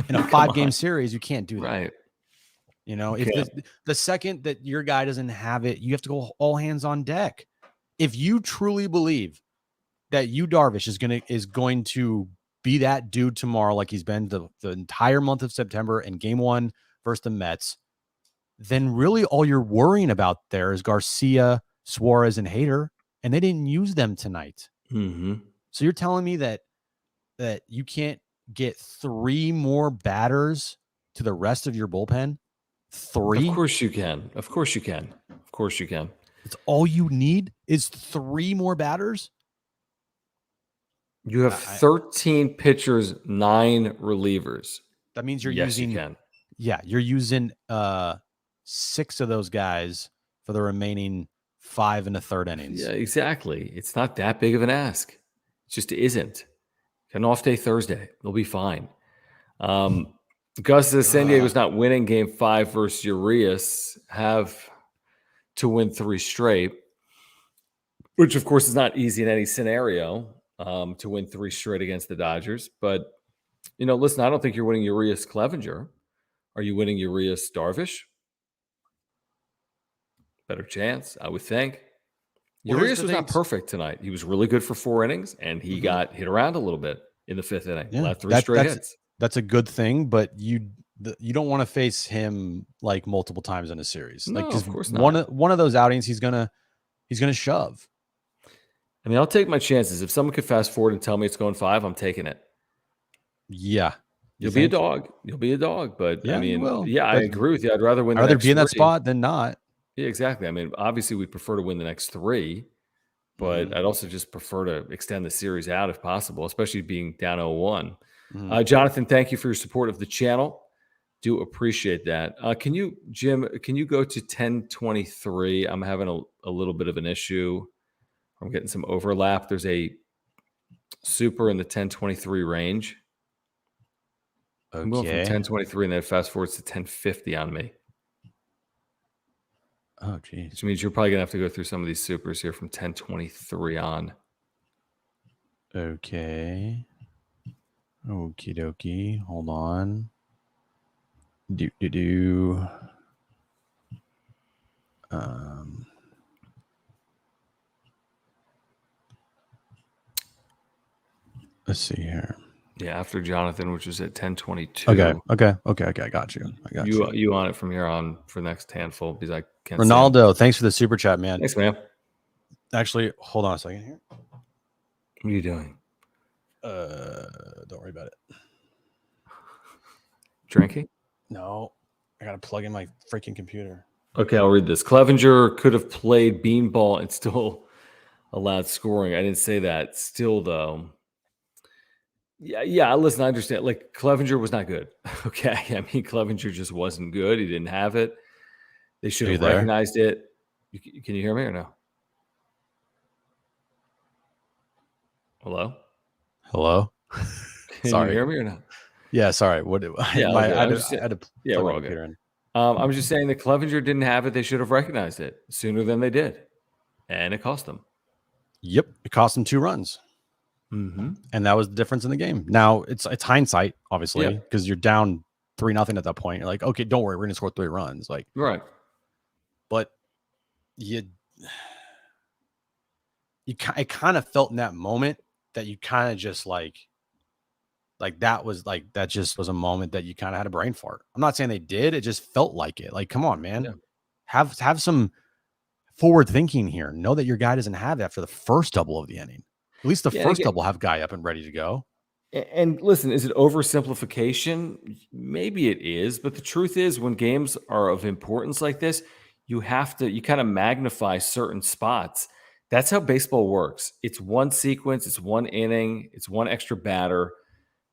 In a 5-game series, you can't do that. Right. You know, if the second that your guy doesn't have it, you have to go all hands on deck. If you truly believe that Yu Darvish is going to be that dude tomorrow, like he's been the entire month of September in Game 1 versus the Mets, then really all you're worrying about there is Garcia, Suarez, and Hader, and they didn't use them tonight. Mm-hmm. So you're telling me that you can't get 3 more batters to the rest of your bullpen? 3? Of course you can. Of course you can. Of course you can. It's all you need is 3 more batters. You have 13 pitchers, 9 relievers. That means you're yes, using. You can. Yeah, you're using 6 of those guys for the remaining 5 in the 3rd innings. Yeah, exactly. It's not that big of an ask. It just isn't. An off day Thursday. They'll be fine. Gus says San Diego's not winning game 5 versus Urias. Have to win 3 straight, which of course is not easy in any scenario to win 3 straight against the Dodgers. But, listen, I don't think you're winning Urias Clevinger. Are you winning Urias Darvish? Better chance, I would think. Well, Urias was not perfect tonight. He was really good for 4 innings, and he got hit around a little bit in the 5th inning. Yeah, Left 3 straight hits. That's a good thing, but you don't want to face him like multiple times in a series. No, like, of course not. One of those outings, he's gonna shove. I mean, I'll take my chances. If someone could fast forward and tell me it's going 5, I'm taking it. Yeah. You'll be a dog. You'll be a dog. But Yeah, I mean, you will. I But agree with you. I'd rather win. I'd rather be in that spot than not. Yeah, exactly. I mean, obviously, we'd prefer to win the next 3, but I'd also just prefer to extend the series out if possible, especially being down 0-1. Jonathan, thank you for your support of the channel. Do appreciate that. Jim, can you go to 1023? I'm having a little bit of an issue. I'm getting some overlap. There's a super in the 1023 range. Okay. I'm going from 1023 and then fast forwards to 1050 on me. Oh, geez. Which means you're probably going to have to go through some of these supers here from 1023 on. Okay. Okie dokie. Hold on. Let's see here. Yeah, after Jonathan, which was at 1022. Okay. I got you. You on it from here on for the next handful because I can't. Ronaldo, thanks for the super chat, man. Thanks, man. Actually, hold on a second here. What are you doing? Don't worry about it. Drinking? No, I gotta plug in my freaking computer. Okay, I'll read this. Clevinger could have played beanball and still allowed scoring. I didn't say that. Still, though. Yeah. Listen, I understand. Like, Clevinger was not good. Okay. I mean, Clevinger just wasn't good. He didn't have it. They should have recognized it. Can you hear me or no? Hello? Can you hear me or not? Yeah, sorry. What? Yeah, I had to we're all good. I'm just saying that Clevinger didn't have it. They should have recognized it sooner than they did. And it cost them. Yep. It cost them 2 runs. And that was the difference in the game. Now it's hindsight, obviously, because you're down 3-0 at that point. You're like, okay, don't worry, we're gonna score 3 runs. Like, right. But it kind of felt in that moment that you kind of just like that just was a moment that you kind of had a brain fart. I'm not saying they did, it just felt like it. Like, come on, man. Yeah. Have some forward thinking here. Know that your guy doesn't have it after the first double of the inning. At least the first double have guy up and ready to go. And listen, is it oversimplification? Maybe it is, but the truth is when games are of importance like this, you kind of magnify certain spots. That's how baseball works. It's one sequence, it's one inning, it's one extra batter.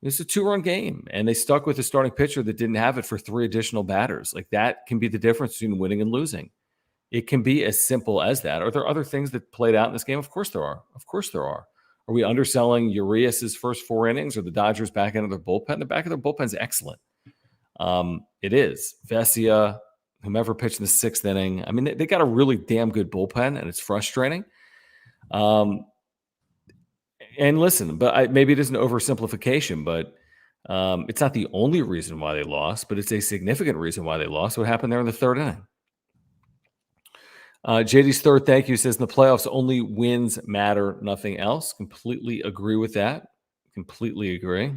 It's a 2-run game, and they stuck with a starting pitcher that didn't have it for 3 additional batters. Like, that can be the difference between winning and losing. It can be as simple as that. Are there other things that played out in this game? Of course there are. Are we underselling Urias's first 4 innings, or the Dodgers back end of their bullpen? The back of their bullpen is excellent. It is. Vesia, whomever pitched in the 6th inning. I mean, they got a really damn good bullpen, and it's frustrating. And listen, but maybe it isn't oversimplification, but it's not the only reason why they lost, but it's a significant reason why they lost. What happened there in the 3rd inning? JD's third thank you says in the playoffs, only wins matter, nothing else. Completely agree with that. Completely agree.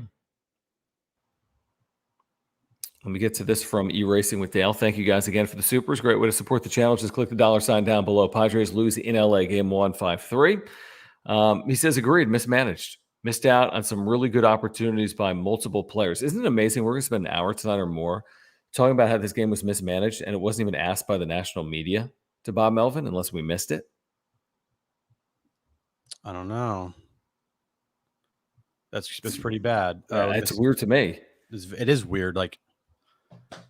Let me get to this from E-Racing with Dale. Thank you guys again for the supers. Great way to support the channel. Just click the $ down below. Padres lose in LA game 1, 5-3. He says, agreed, mismanaged. Missed out on some really good opportunities by multiple players. Isn't it amazing? We're going to spend an hour tonight or more talking about how this game was mismanaged, and it wasn't even asked by the national media to Bob Melvin unless we missed it. I don't know. That's pretty bad. It's weird to me. It is weird. Like,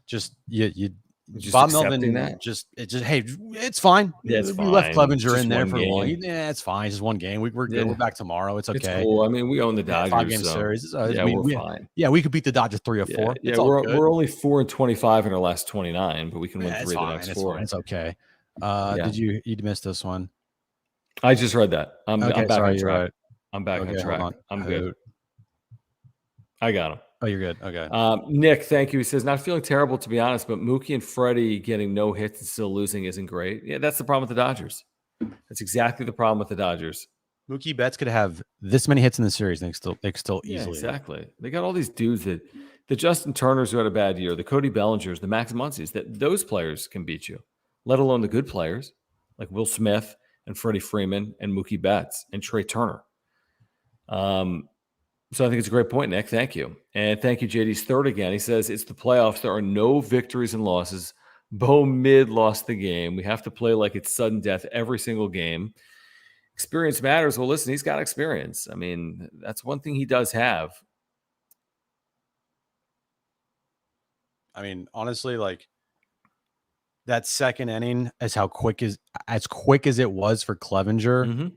just you Just Bob accepting Melvin that. hey, it's fine. Yeah, it's We left fine. Clevinger Just in there one for long. game. Yeah, it's fine. Just one game. We're good. Yeah. We're back tomorrow. It's It's okay. cool. I mean, we own the Yeah, Dodgers. 5-game so series. yeah, we're fine. Yeah, we could beat the Dodgers 3 or 4. Yeah, It's all good. we're only 4-25 in our last 29, but we can win Yeah, 3 of the next it's 4. fine. It's okay. Yeah. Did you missed this one? I just read that. I'm Okay, back sorry, on you're track. right. I'm back Okay, on track. hold on. I'm good. I got him. Oh, you're good. Okay. Nick, thank you. He says, not feeling terrible, to be honest, but Mookie and Freddie getting no hits and still losing isn't great. Yeah, that's the problem with the Dodgers. That's exactly the problem with the Dodgers. Mookie Betts could have this many hits in the series, and they could still Yeah, easily. exactly. They got all these dudes the Justin Turners who had a bad year, the Cody Bellingers, the Max Muncies, that those players can beat you, let alone the good players like Will Smith and Freddie Freeman and Mookie Betts and Trey Turner. So I think it's a great point, Nick. Thank you. And thank you, JD's third again. He says, it's the playoffs. There are no victories and losses. Bo Mid lost the game. We have to play like it's sudden death every single game. Experience matters. Well, listen, he's got experience. I mean, that's one thing he does have. I mean, honestly, like that second inning is as quick as it was for Clevinger. Mm-hmm.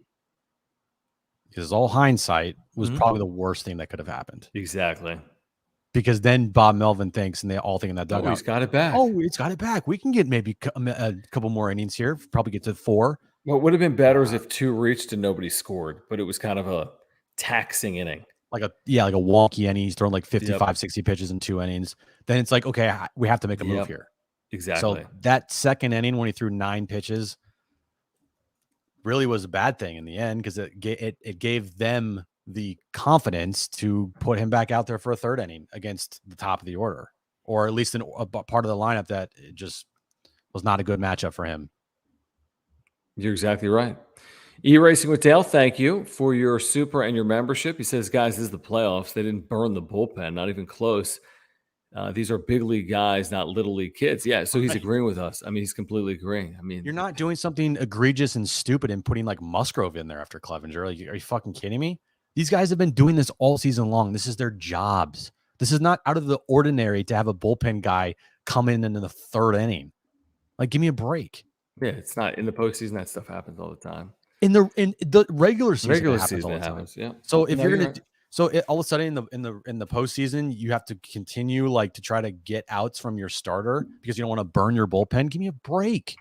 Because all hindsight was probably the worst thing that could have happened. Exactly. Because then Bob Melvin thinks, and they all think in that dugout, he's got it back. Oh, it's got it back. We can get maybe a couple more innings here. Probably get to 4. What would have been better is if 2 reached and nobody scored, but it was kind of a taxing inning. Like a wonky inning. He's thrown like 55, 60 pitches in 2 innings. Then it's like, okay, we have to make a move here. Exactly. So that second inning when he threw 9 pitches really was a bad thing in the end, because it gave them the confidence to put him back out there for a third inning against the top of the order, or at least a part of the lineup that it just was not a good matchup for him. You're exactly right. E-Racing with Dale, thank you for your super and your membership. He says, guys, this is the playoffs. They didn't burn the bullpen, not even close. These are big league guys, not little league kids. Yeah, so he's agreeing with us. I mean, he's completely agreeing. I mean, you're not doing something egregious and stupid and putting like Musgrove in there after Clevinger. Like, are you fucking kidding me? These guys have been doing this all season long. This is their jobs. This is not out of the ordinary to have a bullpen guy come in the third inning. Like, give me a break. Yeah, it's not in the postseason. That stuff happens all the time. In the regular season, it happens all the time. Yeah. So if you're gonna, all of a sudden in the postseason, you have to continue like to try to get outs from your starter because you don't want to burn your bullpen. Give me a break.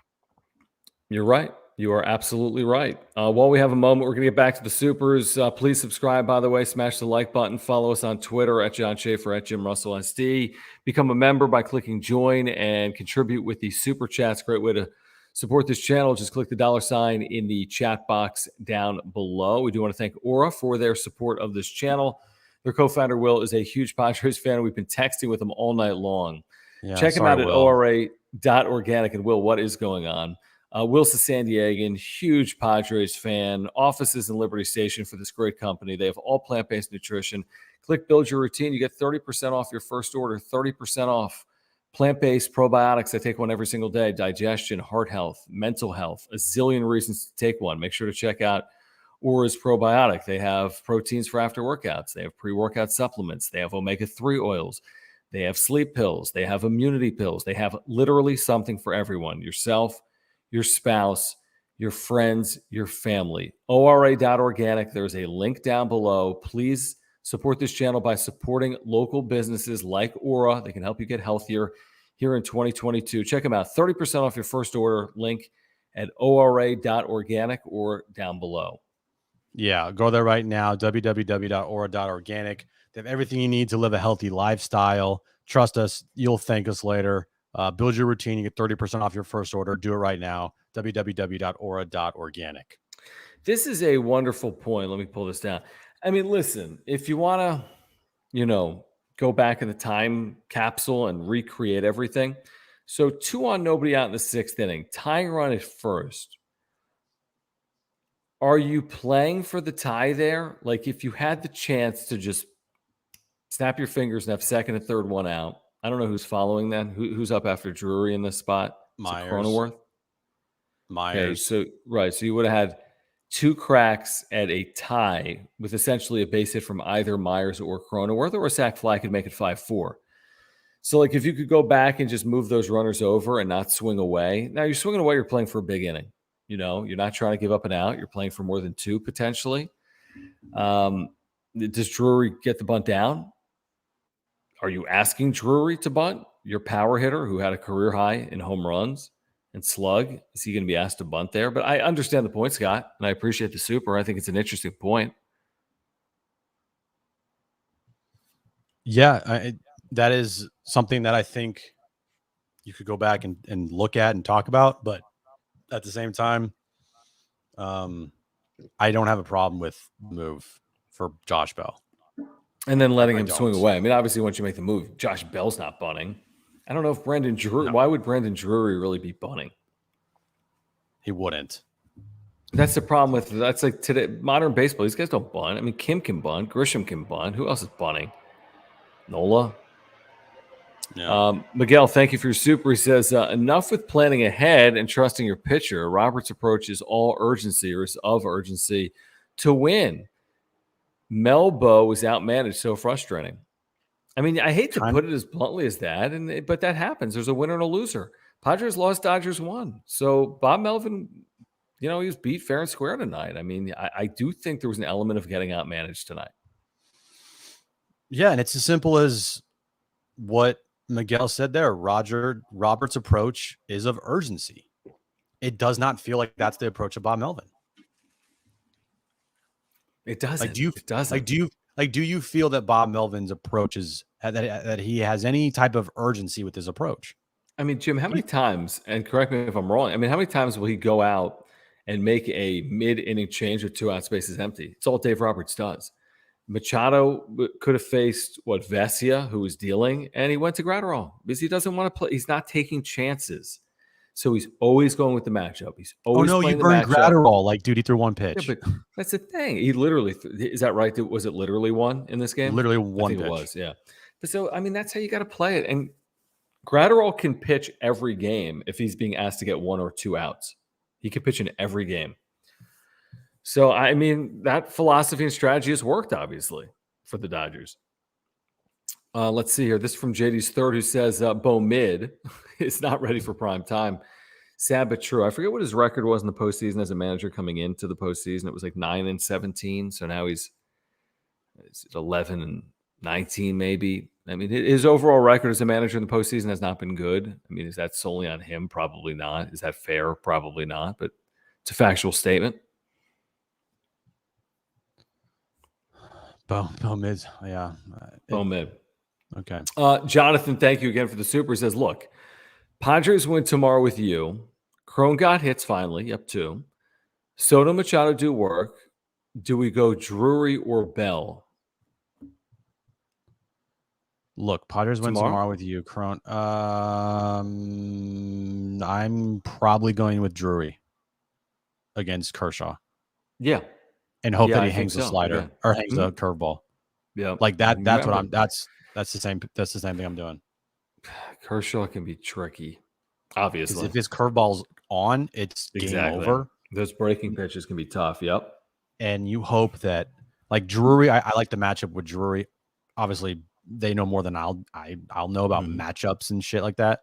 You're right. You are absolutely right. While we have a moment, we're going to get back to the supers. Please subscribe, by the way. Smash the like button. Follow us on Twitter at John Schaefer, at Jim Russell SD. Become a member by clicking join and contribute with the super chats. Great way to support this channel. Just click the $sign in the chat box down below. We do want to thank Aura for their support of this channel. Their co-founder, Will, is a huge Padres fan. We've been texting with him all night long. Yeah, check him out at ora.organic. And Will, what is going on? Will's a San Diegan, huge Padres fan, offices in Liberty Station for this great company. They have all plant-based nutrition. Click Build Your Routine. You get 30% off your first order, 30% off plant-based probiotics. I take one every single day. Digestion, heart health, mental health, a zillion reasons to take one. Make sure to check out Aura's probiotic. They have proteins for after workouts. They have pre-workout supplements. They have omega-3 oils. They have sleep pills. They have immunity pills. They have literally something for everyone. Yourself, your spouse, your friends, your family. ORA.organic. There's a link down below. Please support this channel by supporting local businesses like Aura. They can help you get healthier here in 2022. Check them out. 30% off your first order. Link at ORA.organic or down below. Yeah, go there right now. www.aura.organic. They have everything you need to live a healthy lifestyle. Trust us. You'll thank us later. Build your routine. You get 30% off your first order. Do it right now. www.aura.organic. This is a wonderful point. Let me pull this down. I mean, listen, if you want to, go back in the time capsule and recreate everything. So 2 on, nobody out in the 6th inning, tying run at first. Are you playing for the tie there? Like if you had the chance to just snap your fingers and have second and third one out. I don't know who's following that. Who's up after Drury in this spot? Myers. Cronenworth? Myers. Okay, so you would have had 2 cracks at a tie with essentially a base hit from either Myers or Cronenworth, or a sac fly could make it 5-4. So, like, if you could go back and just move those runners over and not swing away. Now, you're swinging away, you're playing for a big inning. You're not trying to give up an out. You're playing for more than 2 potentially. Does Drury get the bunt down? Are you asking Drury to bunt? Your power hitter who had a career high in home runs and slug, is he going to be asked to bunt there? But I understand the point, Scott, and I appreciate the super. I think it's an interesting point. Yeah, that is something that I think you could go back and look at and talk about. But at the same time, I don't have a problem with the move for Josh Bell. And then letting him swing away. I mean, obviously, once you make the move, Josh Bell's not bunting. I don't know if Brendan Drury. No. Why would Brendan Drury really be bunting? He wouldn't. That's the problem with that's like today modern baseball. These guys don't bunt. I mean, Kim can bunt. Grisham can bunt. Who else is bunting? Nola. Yeah. Miguel, thank you for your super. He says, enough with planning ahead and trusting your pitcher. Robert's approach is all urgency or is of urgency to win. Melbo was outmanaged, so frustrating. I mean, I hate to put it as bluntly as that, but that happens. There's a winner and a loser. Padres lost, Dodgers won. So Bob Melvin, he was beat fair and square tonight. I mean, I do think there was an element of getting outmanaged tonight. Yeah, and it's as simple as what Miguel said there. Robert's approach is of urgency. It does not feel like that's the approach of Bob Melvin. It doesn't. It doesn't. Do you feel that Bob Melvin's approach is that he has any type of urgency with his approach? I mean, Jim, how many times, and correct me if I'm wrong, I mean, how many times will he go out and make a mid-inning change with 2 out spaces empty? It's all Dave Roberts does. Machado could have faced Vesia, who was dealing, and he went to Gratterall because he doesn't want to play. He's not taking chances. So he's always going with the matchup. He's always you burned Gratterall like dude. He threw 1 pitch. Yeah, but that's the thing. He literally is that right? Was it literally 1 in this game? Literally 1 pitch. It was, yeah. But so I mean, that's how you got to play it. And Gratterall can pitch every game if he's being asked to get 1 or 2 outs. He can pitch in every game. So I mean, that philosophy and strategy has worked obviously for the Dodgers. Let's see here. This is from JD's third, who says Bo Mid is not ready for prime time. Sad but true. I forget what his record was in the postseason as a manager coming into the postseason. It was like 9-17. So now he's 11-19, maybe. I mean, his overall record as a manager in the postseason has not been good. I mean, is that solely on him? Probably not. Is that fair? Probably not. But it's a factual statement. Bo Mid, yeah. Bo Mid. Okay. Jonathan, thank you again for the super. He says, look, Padres win tomorrow with you. Crone got hits finally, up 2. Soto, Machado do work. Do we go Drury or Bell? Look, Padres win tomorrow with you. Crone. I'm probably going with Drury against Kershaw. Yeah. And hope that he hangs a slider or hangs a curveball. Yeah. Like that. That's what I'm that's the same thing I'm doing. Kershaw can be tricky, obviously. If his curveball's on, it's game over. Those breaking pitches can be tough. Yep. And you hope that, like Drury, I like the matchup with Drury. Obviously, they know more than I'll know about matchups and shit like that.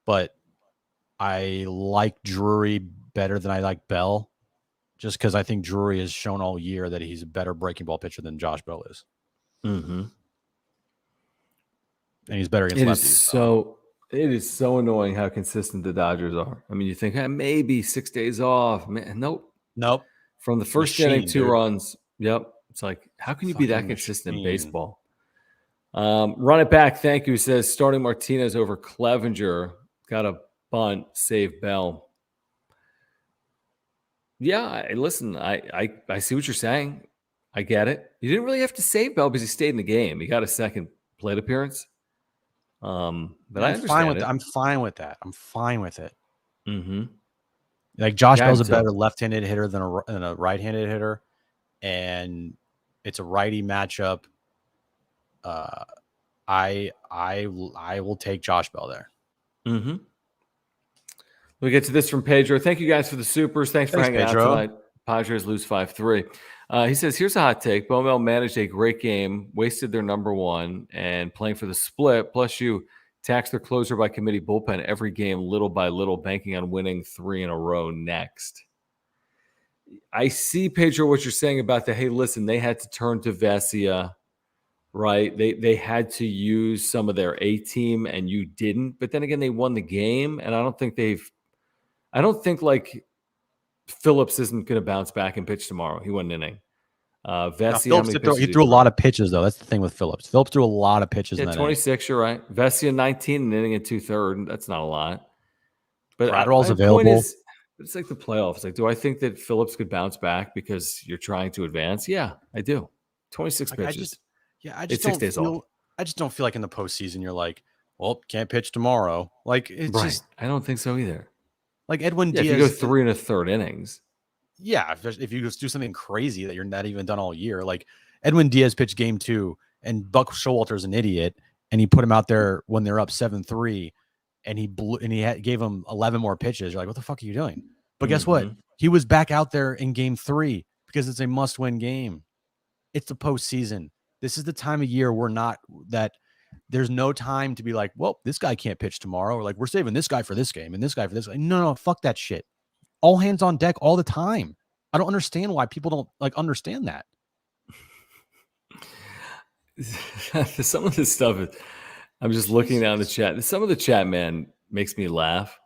But I like Drury better than I like Bell, just because I think Drury has shown all year that he's a better breaking ball pitcher than Josh Bell is. Mm-hmm. And he's better against lefties. It is so annoying how consistent the Dodgers are. I mean, you think maybe 6 days off. Man, nope. From the first inning, 2 runs. Yep. It's like, how can you be that consistent in baseball? Run it back. Thank you. Says starting Martinez over Clevinger. Got a bunt. Save Bell. Yeah, listen, I see what you're saying. I get it. You didn't really have to save Bell because he stayed in the game. He got a second plate appearance. But I'm fine with that. I'm fine with it. Mm-hmm. Like Josh Bell's a better left-handed hitter than a right-handed hitter, and it's a righty matchup. I will take Josh Bell there. Mm-hmm. We get to this from Pedro. Thank you guys for the supers. Thanks for hanging out tonight. Padres lose 5-3. He says, here's a hot take. Bomel managed a great game, wasted their number one, and playing for the split. Plus, you tax their closer by committee bullpen every game, little by little, banking on winning 3 in a row next. I see, Pedro, what you're saying about the, hey, listen, they had to turn to Vesia, right? They had to use some of their A team, and you didn't. But then again, they won the game, and I don't think like Phillips isn't going to bounce back and pitch tomorrow. He won an inning. Vesia, he threw a lot of pitches, though. That's the thing with Phillips. Phillips threw a lot of pitches. Yeah, in that 26, you're right. Vesia, 19, an inning and 2/3. That's not a lot. But Gratterall's my available. point is, it's like the playoffs. Like, do I think that Phillips could bounce back because you're trying to advance? Yeah, I do. 26 pitches. I It's just 6 days off. I just don't feel like in the postseason you're like, well, can't pitch tomorrow. Like it's Right. just I don't think so either. like Edwin Yeah, Diaz. if you go 3 1/3 innings. Yeah, if you just do something crazy that you're not even done all year, like Edwin Diaz pitched game 2, and Buck Showalter's an idiot, and he put him out there when they're up 7-3, and he gave him 11 more pitches. You're like, what the fuck are you doing? But guess what? He was back out there in game 3 because it's a must-win game. It's the postseason. This is the time of year there's no time to be like, well, this guy can't pitch tomorrow, or like we're saving this guy for this game and this guy for this. No, fuck that shit. All hands on deck all the time. I don't understand why people don't like understand that. Some of this stuff is, I'm just looking down the chat. Some of the chat, man, makes me laugh.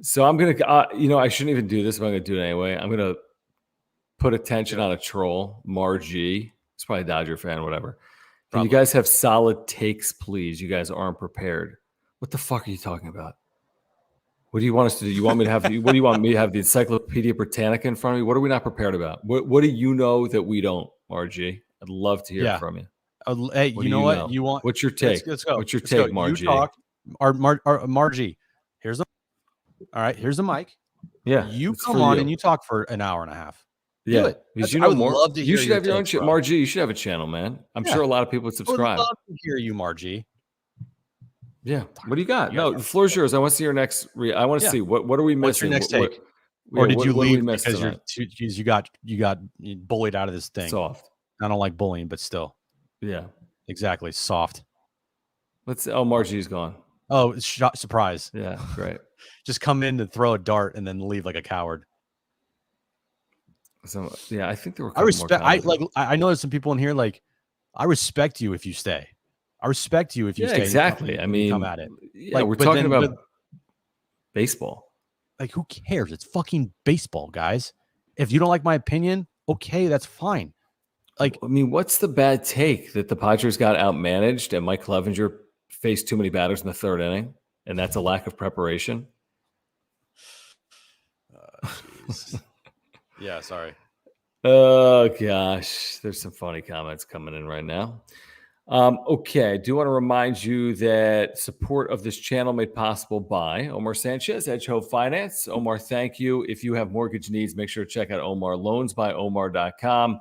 So I'm going to, I shouldn't even do this, but I'm going to do it anyway. I'm going to put attention on a troll, Margie. He's probably a Dodger fan, whatever. Can you guys have solid takes, please? You guys aren't prepared. What the fuck are you talking about? What do you want us to do? You want me to have? What do you want me to have? The Encyclopedia Britannica in front of me? What are we not prepared about? What do you know that we don't, RG? I'd love to hear from you. Hey, you know what? You want? What's your take? Let's go. What's your take, Margie? You talk, Margie. Here's the. All right, here's the mic. Yeah, you come on and you talk for an hour and a half. Yeah, do it. Because I would love to hear you should have your own takes, shit, Margie. You should have a channel, man. I'm sure a lot of people would subscribe. I would love to hear you, Margie. Yeah. What do you got? No, the floor's yours. I want to see your next. I want to see what are we missing? What's your next take? Or did you leave because you got bullied out of this thing? Soft. I don't like bullying, but still. Yeah. Exactly. Soft. Let's. Oh, Margie's gone. Oh, surprise. Yeah. Great. Just come in to throw a dart and then leave like a coward. So yeah, I think there were. I know there's some people in here like. I respect you if you stay. I respect you if you stay. Exactly. I mean, come at it. Yeah, we're talking about baseball. Like, who cares? It's fucking baseball, guys. If you don't like my opinion, okay, that's fine. Like, I mean, what's the bad take that the Padres got outmanaged and Mike Clevinger faced too many batters in the 3rd inning, and that's a lack of preparation? Yeah, sorry. Oh gosh, there's some funny comments coming in right now. Okay, I do want to remind you that support of this channel made possible by Omar Sanchez, Edge Home Finance. Omar, thank you. If you have mortgage needs, make sure to check out Omar, loansbyomar.com.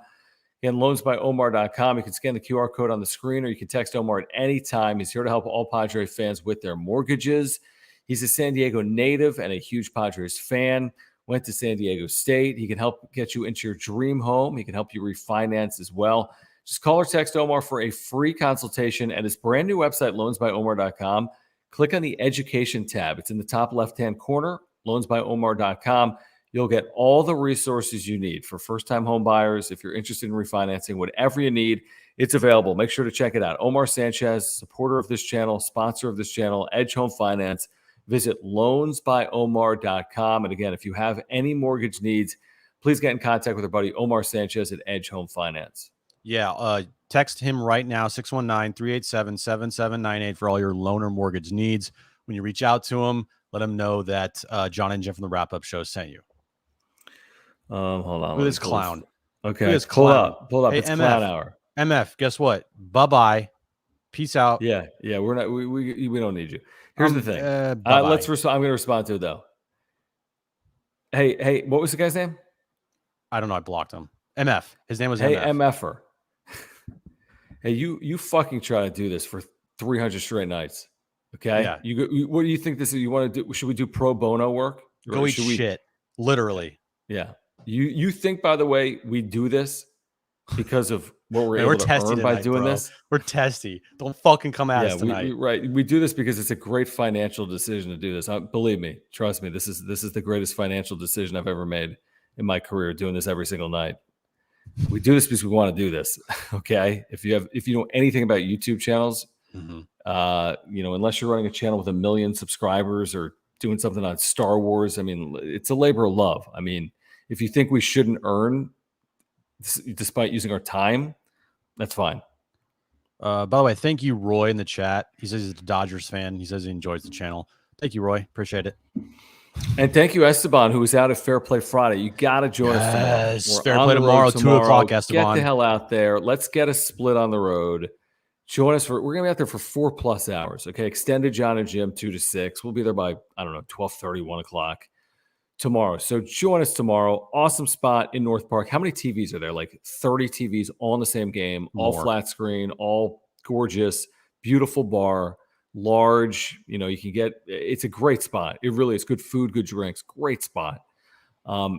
Again, loansbyomar.com. You can scan the QR code on the screen, or you can text Omar at any time. He's here to help all Padre fans with their mortgages. He's a San Diego native and a huge Padres fan. Went to San Diego State. He can help get you into your dream home. He can help you refinance as well. Just call or text Omar for a free consultation at his brand new website, loansbyomar.com. Click on the education tab. It's in the top left-hand corner, loansbyomar.com. You'll get all the resources you need for first-time home buyers. If you're interested in refinancing, whatever you need, it's available. Make sure to check it out. Omar Sanchez, supporter of this channel, sponsor of this channel, Edge Home Finance. Visit loansbyomar.com. And again, if you have any mortgage needs, please get in contact with our buddy Omar Sanchez at Edge Home Finance. Yeah, text him right now, 619-387-7798 for all your loan or mortgage needs. When you reach out to him, let him know that John and Jim from the Wrap-Up Show sent you. Hold on. Look at this clown. Okay, pull up. Hey, It's MF, clown hour. MF, guess what? Bye-bye. Peace out. Yeah. We're not. We don't need you. Here's the thing. Let's respond. I'm going to respond to it though. Hey, what was the guy's name? I don't know. I blocked him. MF. His name was Hey, MF. MFer. Hey, you fucking try to do this for 300 straight nights. Okay. Yeah. What do you think this is? You want to do? Should we do pro bono work? Go eat shit. Literally. Yeah. You think, by the way, we do this because of what we're Man, able we're to testy earn by tonight, doing bro. this? We're testy. Don't fucking come at us tonight. We do this because it's a great financial decision to do this. Believe me, trust me, this is the greatest financial decision I've ever made in my career, doing this every single night. We do this because we want to do this. Okay. If you know anything about YouTube channels, unless you're running a channel with 1 million subscribers or doing something on Star Wars, I mean, it's a labor of love. I mean, if you think we shouldn't earn despite using our time, that's fine. By the way, thank you, Roy, in the chat. He says he's a Dodgers fan. He says he enjoys the channel. Thank you, Roy. Appreciate it. And thank you, Esteban, who was out at Fair Play Friday. You got to join us tomorrow. Yes, We're Fair on Play the road tomorrow, 2 o'clock, Esteban. Get the hell out there. Let's get a split on the road. Join us we're going to be out there for 4+ hours. Okay. Extended John and Jim 2 to 6. We'll be there by, 12:30, 1 o'clock tomorrow. So join us tomorrow. Awesome spot in North Park. How many TVs are there? Like 30 TVs all in the same game, all flat screen, all gorgeous, beautiful bar, large. You can it's a great spot. It really is. Good food, good drinks, great spot.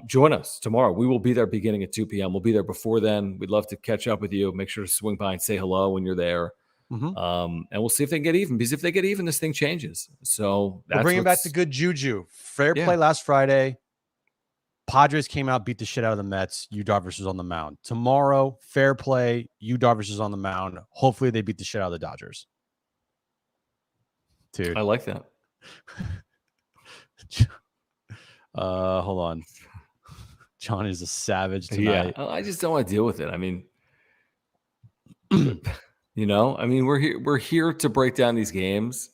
Join us tomorrow. We will be there beginning at 2 p.m. We'll be there before then. We'd love to catch up with you. Make sure to swing by and say hello when you're there. And we'll see if they can get even, because if they get even, this thing changes. So we're bringing back the good juju. Fair Play last Friday. Padres came out, beat the shit out of the Mets. Darvish is on the mound. Tomorrow, Fair Play. Darvish is on the mound. Hopefully they beat the shit out of the Dodgers. Dude. I like that. Hold on. John is a savage tonight. Yeah, I just don't want to deal with it. I mean, we're here to break down these games.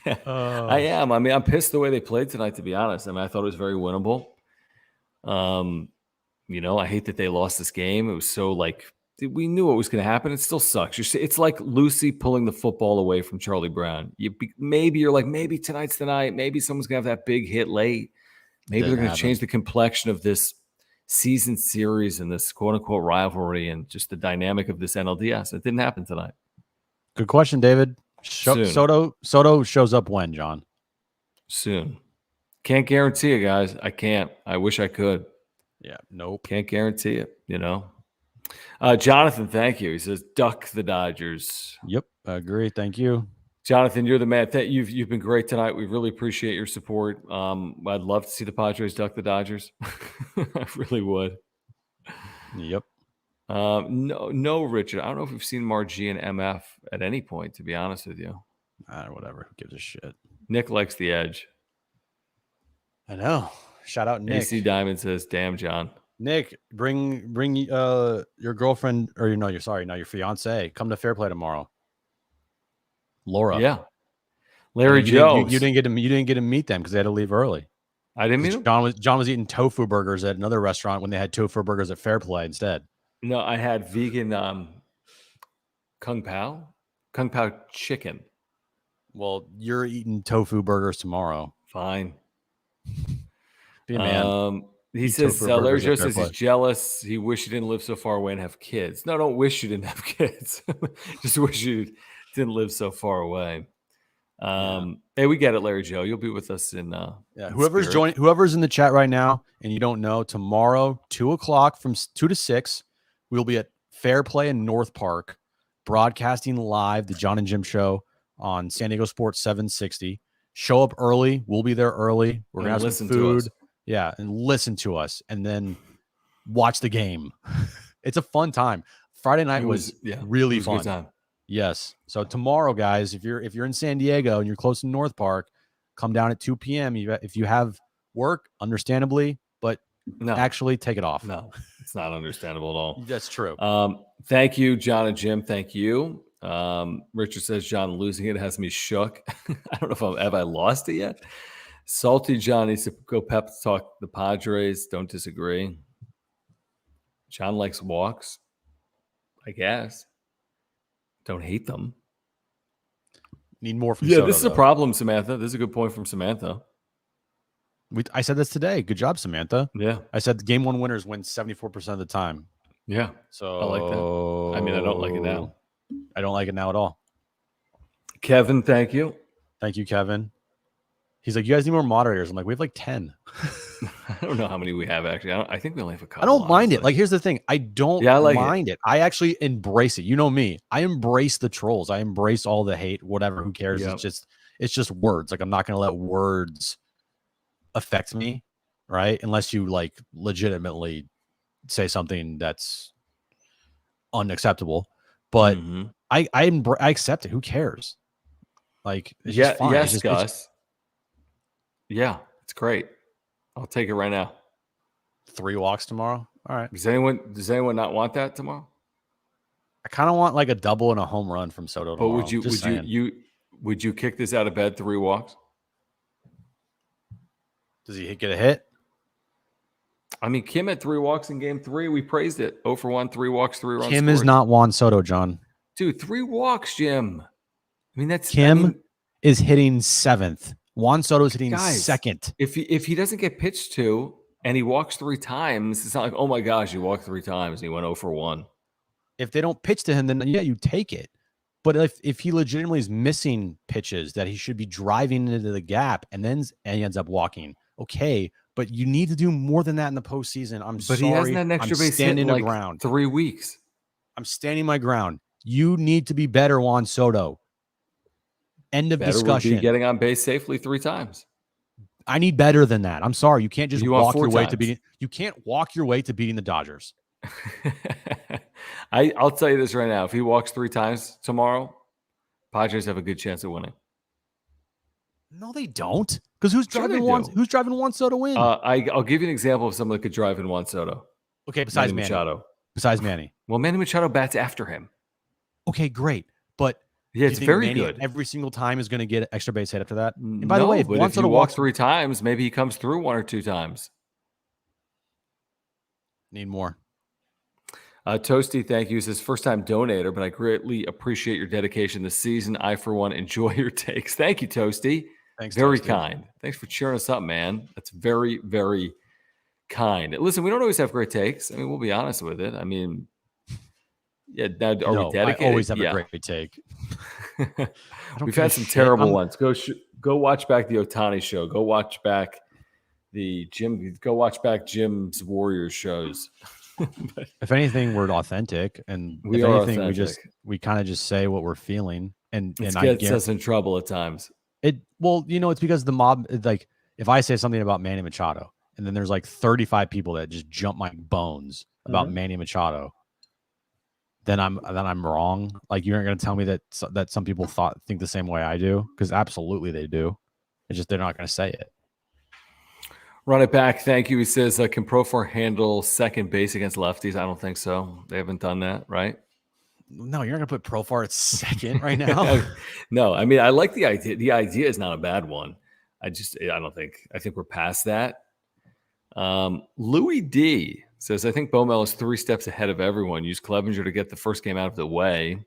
I am. I mean, I'm pissed the way they played tonight, to be honest. I mean, I thought it was very winnable. I hate that they lost this game. It was so we knew what was going to happen. It still sucks. It's like Lucy pulling the football away from Charlie Brown. Maybe tonight's the night. Maybe someone's going to have that big hit late. Maybe they're going to change the complexion of this season series and this quote unquote rivalry and just the dynamic of this NLDS. It didn't happen tonight. Good question, David. Soto shows up when, John? Soon. Can't guarantee it, guys. I can't. I wish I could. Yeah, nope. Can't guarantee it, Jonathan, thank you. He says, duck the Dodgers. Yep, I agree. Thank you. Jonathan, you're the man. You've been great tonight. We really appreciate your support. I'd love to see the Padres duck the Dodgers. I really would. Yep. No, Richard. I don't know if we've seen Margie and MF at any point, to be honest with you. Whatever. Who gives a shit? Nick likes the edge. I know. Shout out Nick. AC Diamond says, damn, John. Nick, bring your girlfriend, or your fiance. Come to Fair Play tomorrow. Laura. Yeah. Larry Jones. You didn't get to meet them because they had to leave early. I didn't meet them. John was eating tofu burgers at another restaurant when they had tofu burgers at Fair Play instead. No, I had vegan Kung Pao chicken. Well, you're eating tofu burgers tomorrow. Fine. Be a man. He says, Larry Joe says he's jealous. He wish he didn't live so far away and have kids. No, don't wish you didn't have kids. Just wish you didn't live so far away. Hey, we get it, Larry Joe. You'll be with us in whoever's in the chat right now and you don't know, tomorrow, 2 o'clock from 2 to 6, we'll be at Fair Play in North Park, broadcasting live the John and Jim show on San Diego Sports 760. Show up early. We'll be there early. We're going to have some food. Yeah, and listen to us and then watch the game. It's a fun time. Friday night was really fun. Good time. Yes. So tomorrow, guys, if you're in San Diego and you're close to North Park, come down at 2 p.m. If you have work, understandably, but actually take it off. No, it's not understandable at all. That's true. Thank you, John and Jim. Thank you. Richard says, John, losing it has me shook. I don't know if have I lost it yet. Salty John needs to go pep talk the Padres. Don't disagree. John likes walks, I guess. Don't hate them. Need more from Soto, this is a problem, Samantha. This is a good point from Samantha. I said this today. Good job, Samantha. Yeah. I said game one winners win 74% of the time. Yeah. So I like that. I mean, I don't like it now. I don't like it now at all. Kevin, thank you. Thank you, Kevin. He's like, you guys need more moderators. I'm like, we have like 10. I don't know how many we have actually. I think we only have a couple. I don't mind it. honestly. Like, here's the thing. I don't Yeah, I like mind it. I actually embrace it. You know me. I embrace the trolls. I embrace all the hate, whatever. Who cares? Yep. It's just words. Like, I'm not going to let words affect me, right? Unless you like legitimately say something that's unacceptable. But Mhm. I accept it. Who cares? Like, it's Yeah, just fine. yes, It's just, Gus. Yeah, it's great. I'll take it right now. 3 walks tomorrow. All right. Does anyone not want that tomorrow? I kind of want like a double and a home run from Soto But tomorrow. would you kick this out of bed 3 walks? Does he get a hit? I mean, Kim had 3 walks in game 3. We praised it. 0 for 1, 3 walks, 3 runs. Kim is scored. not Juan Soto, John. Dude, 3 walks, Jim. I mean, that's Kim is hitting 7th. Juan Soto is hitting Guys, 2nd. If he doesn't get pitched to and he walks 3 times, it's not like, oh my gosh, he walked 3 times and he went 0 for 1. If they don't pitch to him, then yeah, you take it. But if he legitimately is missing pitches that he should be driving into the gap and he ends up walking, okay. But you need to do more than that in the postseason. But he hasn't had an extra I'm base hit in standing like ground. 3 weeks. I'm standing my ground. You need to be better, Juan Soto. End of Better would discussion. be getting on base safely 3 times. I need better than that. I'm sorry. You can't just You want walk 4 your way to times. beating. You can't walk your way to beating the Dodgers. I'll tell you this right now. If he walks 3 times tomorrow, Padres have a good chance of winning. No, they don't. Because who's Sure driving they Juan? do. Who's driving Juan Soto to win? I'll give you an example of someone that could drive in Juan Soto. Okay, besides Manny. Machado. Besides Manny. Well, Manny Machado bats after him. Okay, great. But Yeah, do it's you think very Manny good. Every single time is going to get an extra base hit after that. And by the way, if but Juan if you Soto walk walks 3 times, maybe he comes through 1 or 2 times. need more. Toasty, thank you. He says, first time donator, but I greatly appreciate your dedication this season. I, for one, enjoy your takes. Thank you, Toasty. Thanks. Very Toasty. kind. Thanks for cheering us up, man. That's very, very kind. Listen, we don't always have great takes. I mean, we'll be honest with it. I mean, yeah, now, are we dedicated? I always have Yeah. a great take. We've had some terrible ones. Go watch back the Ohtani show. Go watch back Jim's Warriors shows. If anything, we're authentic, and We if are anything, authentic. we kind of just say what we're feeling, and It I gets get us in trouble at times. it. Well, it's because the mob. Like, if I say something about Manny Machado, and then there's like 35 people that just jump my bones about Mhm. Manny Machado, then I'm wrong. Like, you aren't going to tell me that some people think the same way I do, because absolutely they do. It's just they're not going to say it. Run it back. Thank you. He says, can Profar handle second base against lefties? I don't think so. They haven't done that, right? No, you're not going to put Profar at second right now. No, I mean, I like the idea. The idea is not a bad one. I think we're past that. Louis D says, I think Bomel is 3 steps ahead of everyone. Use Clevinger to get the first game out of the way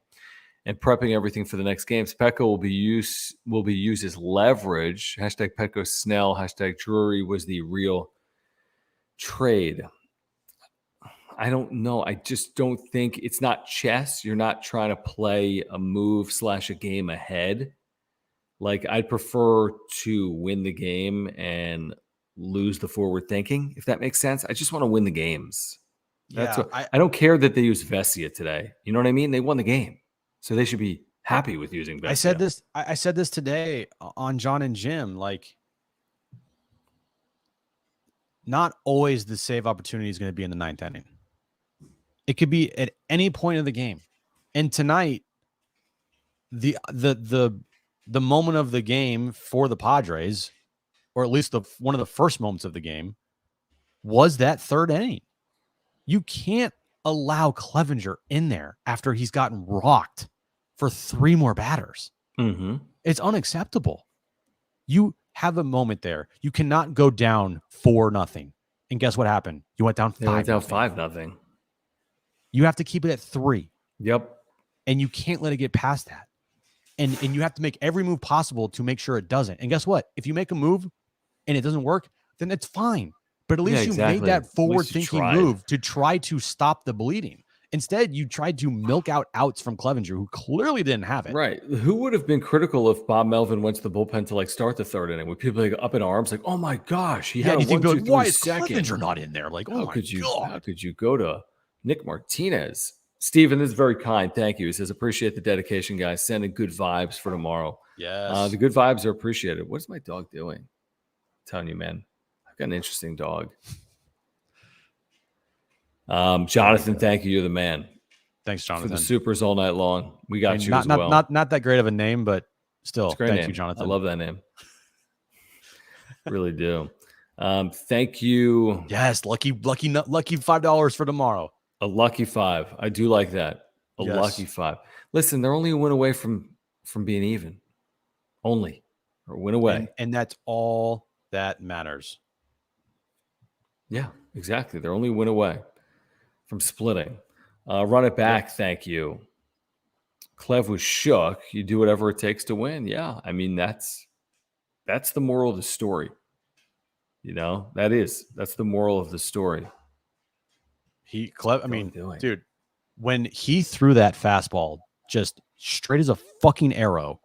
and prepping everything for the next games. Petco will be used as leverage. Hashtag Petco Snell. Hashtag Drury was the real trade. I don't know. I just don't think it's not chess. You're not trying to play a move / a game ahead. Like, I'd prefer to win the game and lose the forward thinking, if that makes sense. I just want to win the games. That's what I don't care that they used Vesia today. You know what I mean? They won the game. So they should be happy with using Vesia. I said this today on John and Jim. Like, not always the save opportunity is going to be in the 9th inning. It could be at any point of the game. And tonight, the moment of the game for the Padres, or at least one of the first moments of the game, was that 3rd inning. You can't allow Clevinger in there after he's gotten rocked for 3 more batters. Mm-hmm. It's unacceptable. You have a moment there. You cannot go down 4-0. And guess what happened? You went down 5-0. They went down 5-0. You have to keep it at 3. Yep. And you can't let it get past that. And you have to make every move possible to make sure it doesn't. And guess what? If you make a move and it doesn't work, then it's fine. But at least you made that forward-thinking move to try to stop the bleeding. Instead, you tried to milk out outs from Clevinger, who clearly didn't have it. Right. Who would have been critical if Bob Melvin went to the bullpen to like start the third inning? With people like up in arms, like, oh my gosh, he had a you think, 1, 2, 3 why is second. Clevinger not in there? Like, oh How my could you? God. How could you go to Nick Martinez? Steven, this is very kind. Thank you. He says, appreciate the dedication, guys. Sending good vibes for tomorrow. Yes. The good vibes are appreciated. What is my dog doing? I'm telling you, man, I've got an interesting dog. Jonathan, thank you. You're the man. Thanks, For Jonathan. the supers all night long. We got you as well. Not that great of a name, but still, It's a great thank name. you, Jonathan. I love that name. Really do. Thank you. Yes, lucky $5 for tomorrow. A lucky 5. I do like that. A Yes. lucky 5. Listen, they're only a win away from being even. Only. Or a win away. And that's all that matters. Yeah, exactly. They're only a win away from splitting. Run it back. Yep. Thank you. Clev was shook. You do whatever it takes to win. Yeah. I mean, that's the moral of the story. You know, that's the moral of the story. Dude, when he threw that fastball just straight as a fucking arrow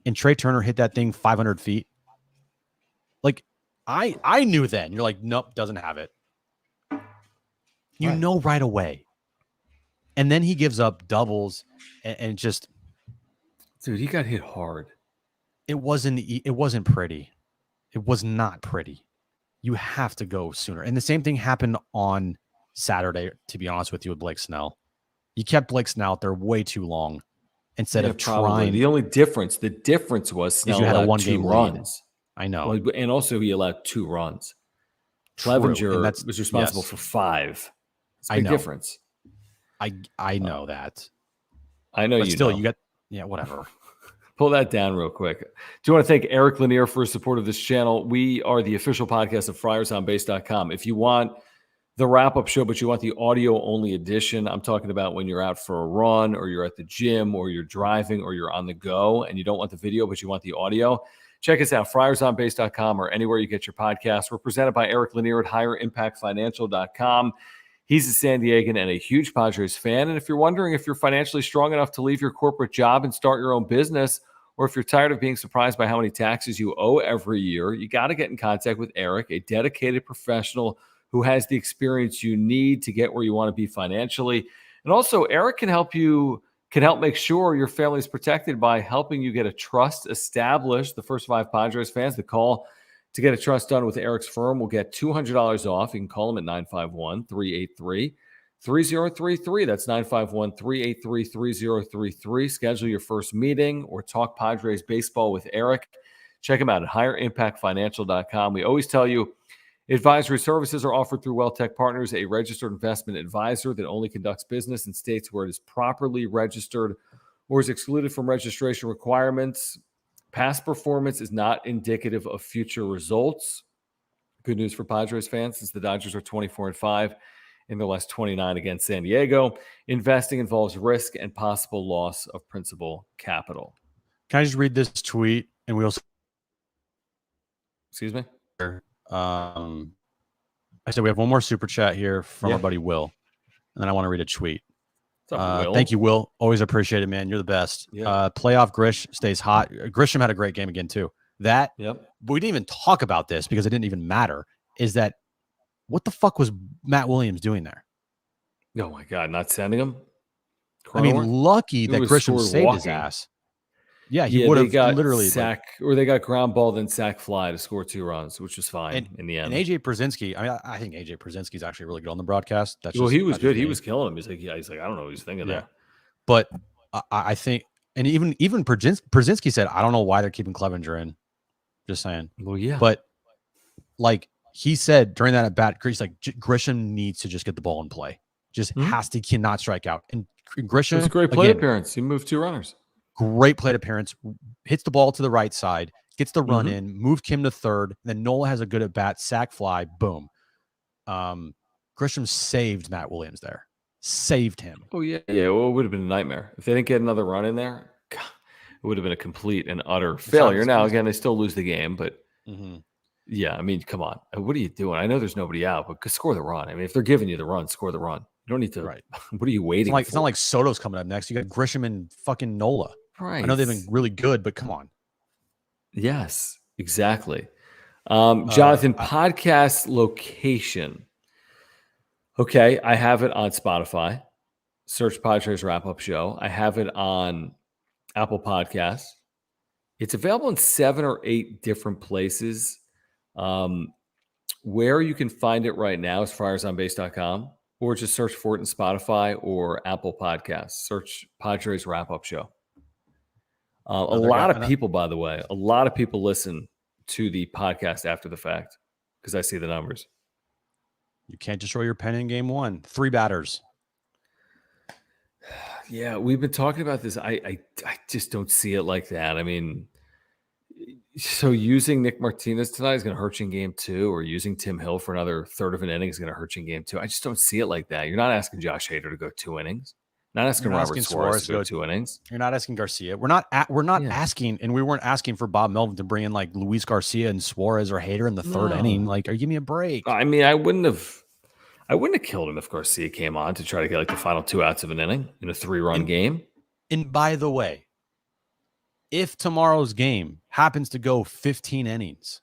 and Trey Turner hit that thing 500 feet, like I knew then. You're like, nope, doesn't have it. You know right away. And then he gives up doubles and just, dude, he got hit hard. It wasn't pretty. It was not pretty. You have to go sooner. And the same thing happened on Saturday, to be honest with you, with Blake Snell. You kept Blake Snell out there way too long instead of trying. The difference was Snell you had a allowed 1-game 2 runs. I know. Well, and also he allowed 2 runs. Clevinger was responsible for 5. It's a big difference. I know that. I know, but you still, know. you got, whatever. Pull that down real quick. Do you want to thank Eric Lanier for his support of this channel? We are the official podcast of FriersOnBase.com. If you want the wrap-up show, but you want the audio-only edition, I'm talking about when you're out for a run or you're at the gym or you're driving or you're on the go and you don't want the video, but you want the audio, check us out, FriersOnBase.com or anywhere you get your podcasts. We're presented by Eric Lanier at HigherImpactFinancial.com. He's a San Diegan and a huge Padres fan. And if you're wondering if you're financially strong enough to leave your corporate job and start your own business, or if you're tired of being surprised by how many taxes you owe every year, you got to get in contact with Eric, a dedicated professional who has the experience you need to get where you want to be financially. And also, Eric can help make sure your family is protected by helping you get a trust established. The first 5 Padres fans that call to get a trust done with Eric's firm will get $200 off. You can call him at 951-383-3033. That's 951-383-3033. Schedule your first meeting or talk Padres baseball with Eric. Check him out at higherimpactfinancial.com. We always tell you, advisory services are offered through WellTech Partners, a registered investment advisor that only conducts business in states where it is properly registered or is excluded from registration requirements. Past performance is not indicative of future results. Good news for Padres fans, since the Dodgers are 24-5 in their last 29 against San Diego. Investing involves risk and possible loss of principal capital. Can I just read this tweet? And we also, excuse me. I said we have one more super chat here from our buddy Will, and then I want to read a tweet. What's up, Will? Thank you, Will. Always appreciate it, man. You're the best. Yeah. Playoff Grish stays hot. Grisham had a great game again too. But we didn't even talk about this because it didn't even matter. Is that what the fuck was Matt Williams doing there? Oh my God, not sending him. I mean, lucky that Grisham saved his ass. Yeah, he would have literally sack, or they got ground ball, then sack fly to score 2 runs, which was fine in the end. And AJ Przinsky, I think AJ Przinsky is actually really good on the broadcast. He was good. He was killing him. He's like, I don't know what he's thinking there. But I think, and even Przinsky said, I don't know why they're keeping Clevinger in. Just saying. Well, yeah. But like he said during that at bat, he's like, Grisham needs to just get the ball in play. Just cannot strike out. And Grisham, it's a great plate appearance. He moved 2 runners. Great plate appearance, hits the ball to the right side, gets the run in, moved Kim to third. Then Nola has a good at bat, sack fly, boom. Grisham saved Matt Williams there, saved him. Oh yeah, yeah. Well, it would have been a nightmare if they didn't get another run in there. God, it would have been a complete and utter failure. Now again, they still lose the game, but yeah, I mean, come on, what are you doing? I know there's nobody out, but score the run. I mean, if they're giving you the run, score the run. You don't need to. Right. What are you waiting It's not like Soto's coming up next. You got Grisham and fucking Nola. Right. I know they've been really good, but come on. Yes, exactly. Jonathan, podcast location. Okay, I have it on Spotify. Search Padres Wrap-Up Show. I have it on Apple Podcasts. It's available in 7 or 8 different places. Where you can find it right now is friersonbase.com, or just search for it in Spotify or Apple Podcasts. Search Padres Wrap-Up Show. A lot of people, by the way, listen to the podcast after the fact because I see the numbers. You can't destroy your pen in game 1. 3 batters. Yeah, we've been talking about this. I just don't see it like that. I mean, so using Nick Martinez tonight is going to hurt you in game 2, or using Tim Hill for another third of an inning is going to hurt you in game 2. I just don't see it like that. You're not asking Josh Hader to go 2 innings. Not asking Robert Suarez to go 2 innings. You're not asking Garcia. We're not asking, and we weren't asking for Bob Melvin to bring in like Luis Garcia and Suarez or Hader in the third inning. Like, are you giving me a break? I mean, I wouldn't have killed him if Garcia came on to try to get like the final 2 outs of an inning in a 3-run game. And by the way, if tomorrow's game happens to go 15 innings,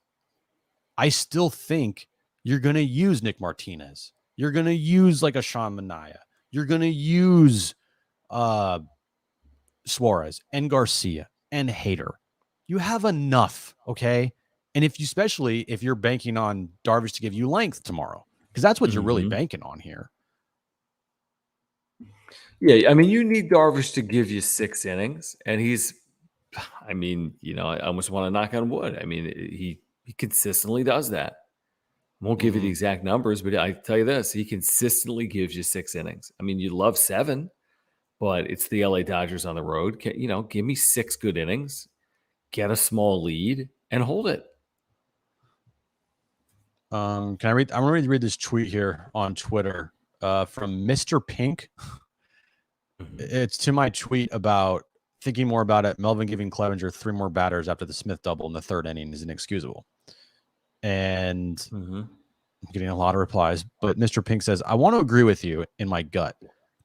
I still think you're going to use Nick Martinez. You're going to use like a Sean Manaea. You're going to use Suarez and Garcia and Hader. You have enough, okay? And especially if you're banking on Darvish to give you length tomorrow, because that's what you're really banking on here. Yeah, I mean, you need Darvish to give you 6 innings, and I almost want to knock on wood. I mean, he consistently does that. Won't give you the exact numbers, but I tell you this, he consistently gives you 6 innings. I mean, you love 7, but it's the LA Dodgers on the road. Give me 6 good innings, get a small lead, and hold it. Can I read? I'm going to read this tweet here on Twitter from Mr. Pink. It's to my tweet about thinking more about it. Melvin giving Clevinger 3 more batters after the Smith double in the 3rd inning is inexcusable. And I'm getting a lot of replies, but Mr. Pink says, I want to agree with you in my gut,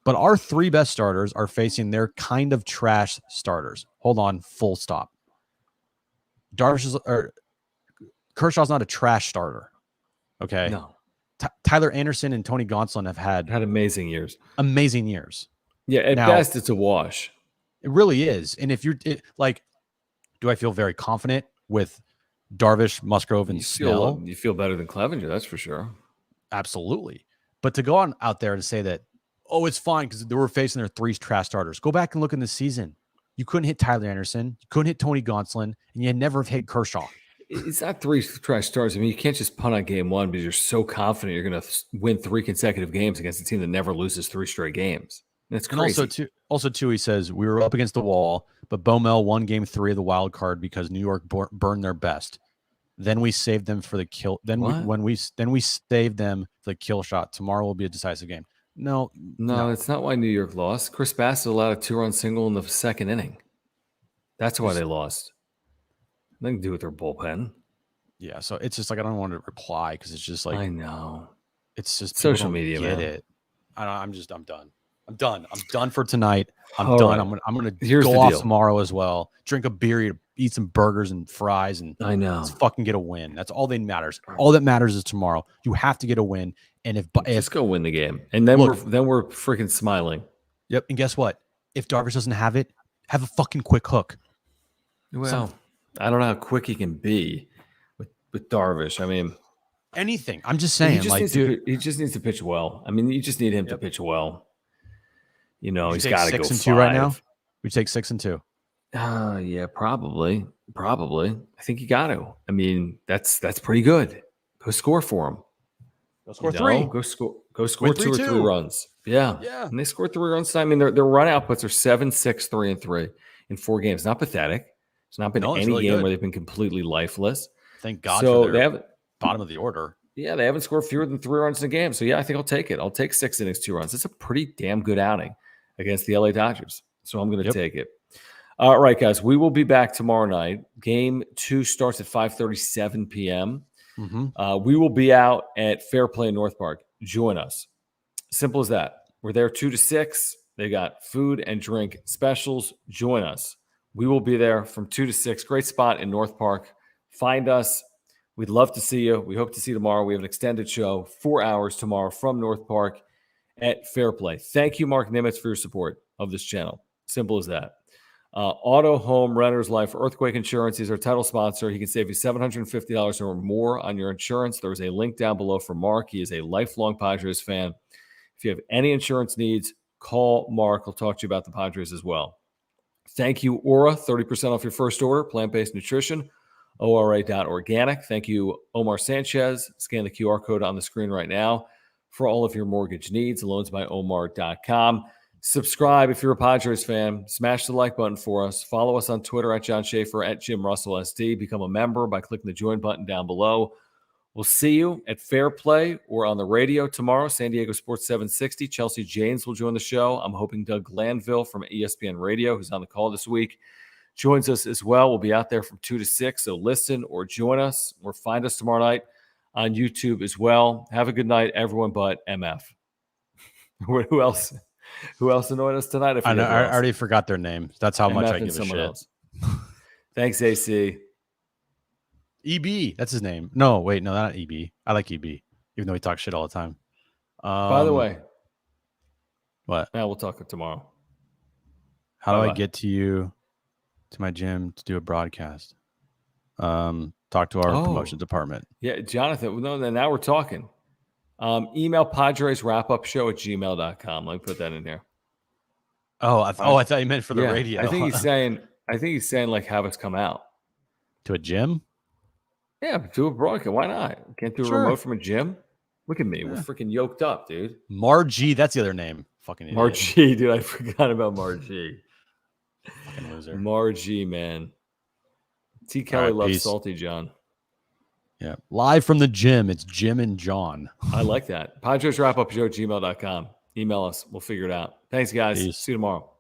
but our 3 best starters are facing their kind of trash starters. Hold on, full stop. Kershaw's not a trash starter. Okay. No. Tyler Anderson and Tony Gonsolin have had amazing years. Amazing years. Yeah, at best, it's a wash. It really is. And if you're do I feel very confident with Darvish, Musgrove, and Snell? You feel better than Clevinger, that's for sure. Absolutely. But to go on out there and say that, oh, it's fine because they were facing their 3 trash starters. Go back and look in the season. You couldn't hit Tyler Anderson. You couldn't hit Tony Gonsolin. And you never have hit Kershaw. It's not 3 trash starters. I mean, you can't just punt on game 1 because you're so confident you're going to win 3 consecutive games against a team that never loses 3 straight games. That's crazy. And also too, he says, we were up against the wall, but Bomel won game 3 of the wild card because New York burned their best. Then we saved them for the kill. Then we saved them for the kill shot. Tomorrow will be a decisive game. No, that's not why New York lost. Chris Bassett allowed a 2-run single in the 2nd inning. That's why they lost. Nothing to do with their bullpen. Yeah, so it's just like I don't want to reply because it's just like I know. It's just social media, get man. it. I'm done. I'm done for tonight. I'm done. Right. I'm gonna Here's go the off deal. tomorrow as well. Drink a beer, eat some burgers and fries, and I know. let's fucking get a win. That's all that matters. All that matters is tomorrow. You have to get a win. And if Just go win the game, and then we're freaking smiling. Yep. And guess what? If Darvish doesn't have it, have a fucking quick hook. Well, I don't know how quick he can be with Darvish. I mean, anything. I'm just saying, he just needs to pitch well. I mean, you just need him to pitch well. He's got to go 6-2 right now. We take 6-2. Yeah, probably. I think you got to. I mean, that's pretty good. Go score for him. Go score 3. Go score 2 or 3 runs. Yeah. Yeah. And they scored 3 runs. I mean, their run outputs are 7, 6, 3, and 3 in 4 games. Not pathetic. It's not been any really game good. where they've been completely lifeless. Thank God. So for they have bottom of the order. Yeah, they haven't scored fewer than 3 runs in a game. So yeah, I think I'll take it. I'll take 6 innings, 2 runs. It's a pretty damn good outing against the LA Dodgers. So I'm going to take it. All right, guys, we will be back tomorrow night. Game 2 starts at 5:37 p.m. We will be out at Fair Play North Park. Join us. Simple as that. We're there 2 to 6. They got food and drink specials. Join us. We will be there from 2 to 6. Great spot in North Park. Find us. We'd love to see you. We hope to see you tomorrow. We have an extended show, 4 hours tomorrow from North Park at Fair Play. Thank you, Mark Nimitz, for your support of this channel. Simple as that. Auto, home, renters, life, earthquake insurance. He's our title sponsor. He can save you $750 or more on your insurance. There's a link down below for Mark. He is a lifelong Padres fan. If you have any insurance needs, call Mark. He'll talk to you about the Padres as well. Thank you, Aura. 30% off your first order. Plant-based nutrition. ORA.organic. Thank you, Omar Sanchez. Scan the QR code on the screen right now for all of your mortgage needs. Loansbyomar.com. Subscribe if you're a Padres fan. Smash the like button for us. Follow us on Twitter at John Schaefer, at Jim Russell SD. Become a member by clicking the join button down below. We'll see you at Fair Play or on the radio tomorrow. San Diego Sports 760. Chelsea Janes will join the show. I'm hoping Doug Glanville from ESPN Radio, who's on the call this week, joins us as well. We'll be out there from 2 to 6, so listen or join us or find us tomorrow night on YouTube as well. Have a good night, everyone but MF. Who else? Who else annoyed us tonight? I know. I already forgot their names. That's how much I give a shit. Else. Thanks, AC. EB, that's his name. No, wait, no, not EB. I like EB, even though he talks shit all the time. By the way, what? Yeah, we'll talk tomorrow. How do I get to my gym to do a broadcast? Talk to our promotions department. Yeah, Jonathan. No, now we're talking. Email Padres wrap-up show at gmail.com. Let me put that in here. I thought you meant for the radio. I think he's saying like have us come out to a gym. Yeah, do a broadcast. Why not? Can't do a remote from a gym. Look at me. We're freaking yoked up, dude. Margie, that's the other name. Fucking idiot. Margie, dude. I forgot about Margie. Fucking loser. Margie, man. T. Kelly loves peace. Salty John. Yeah. Live from the gym. It's Jim and John. I like that. Padres wrap up show at gmail.com. Email us. We'll figure it out. Thanks, guys. Peace. See you tomorrow.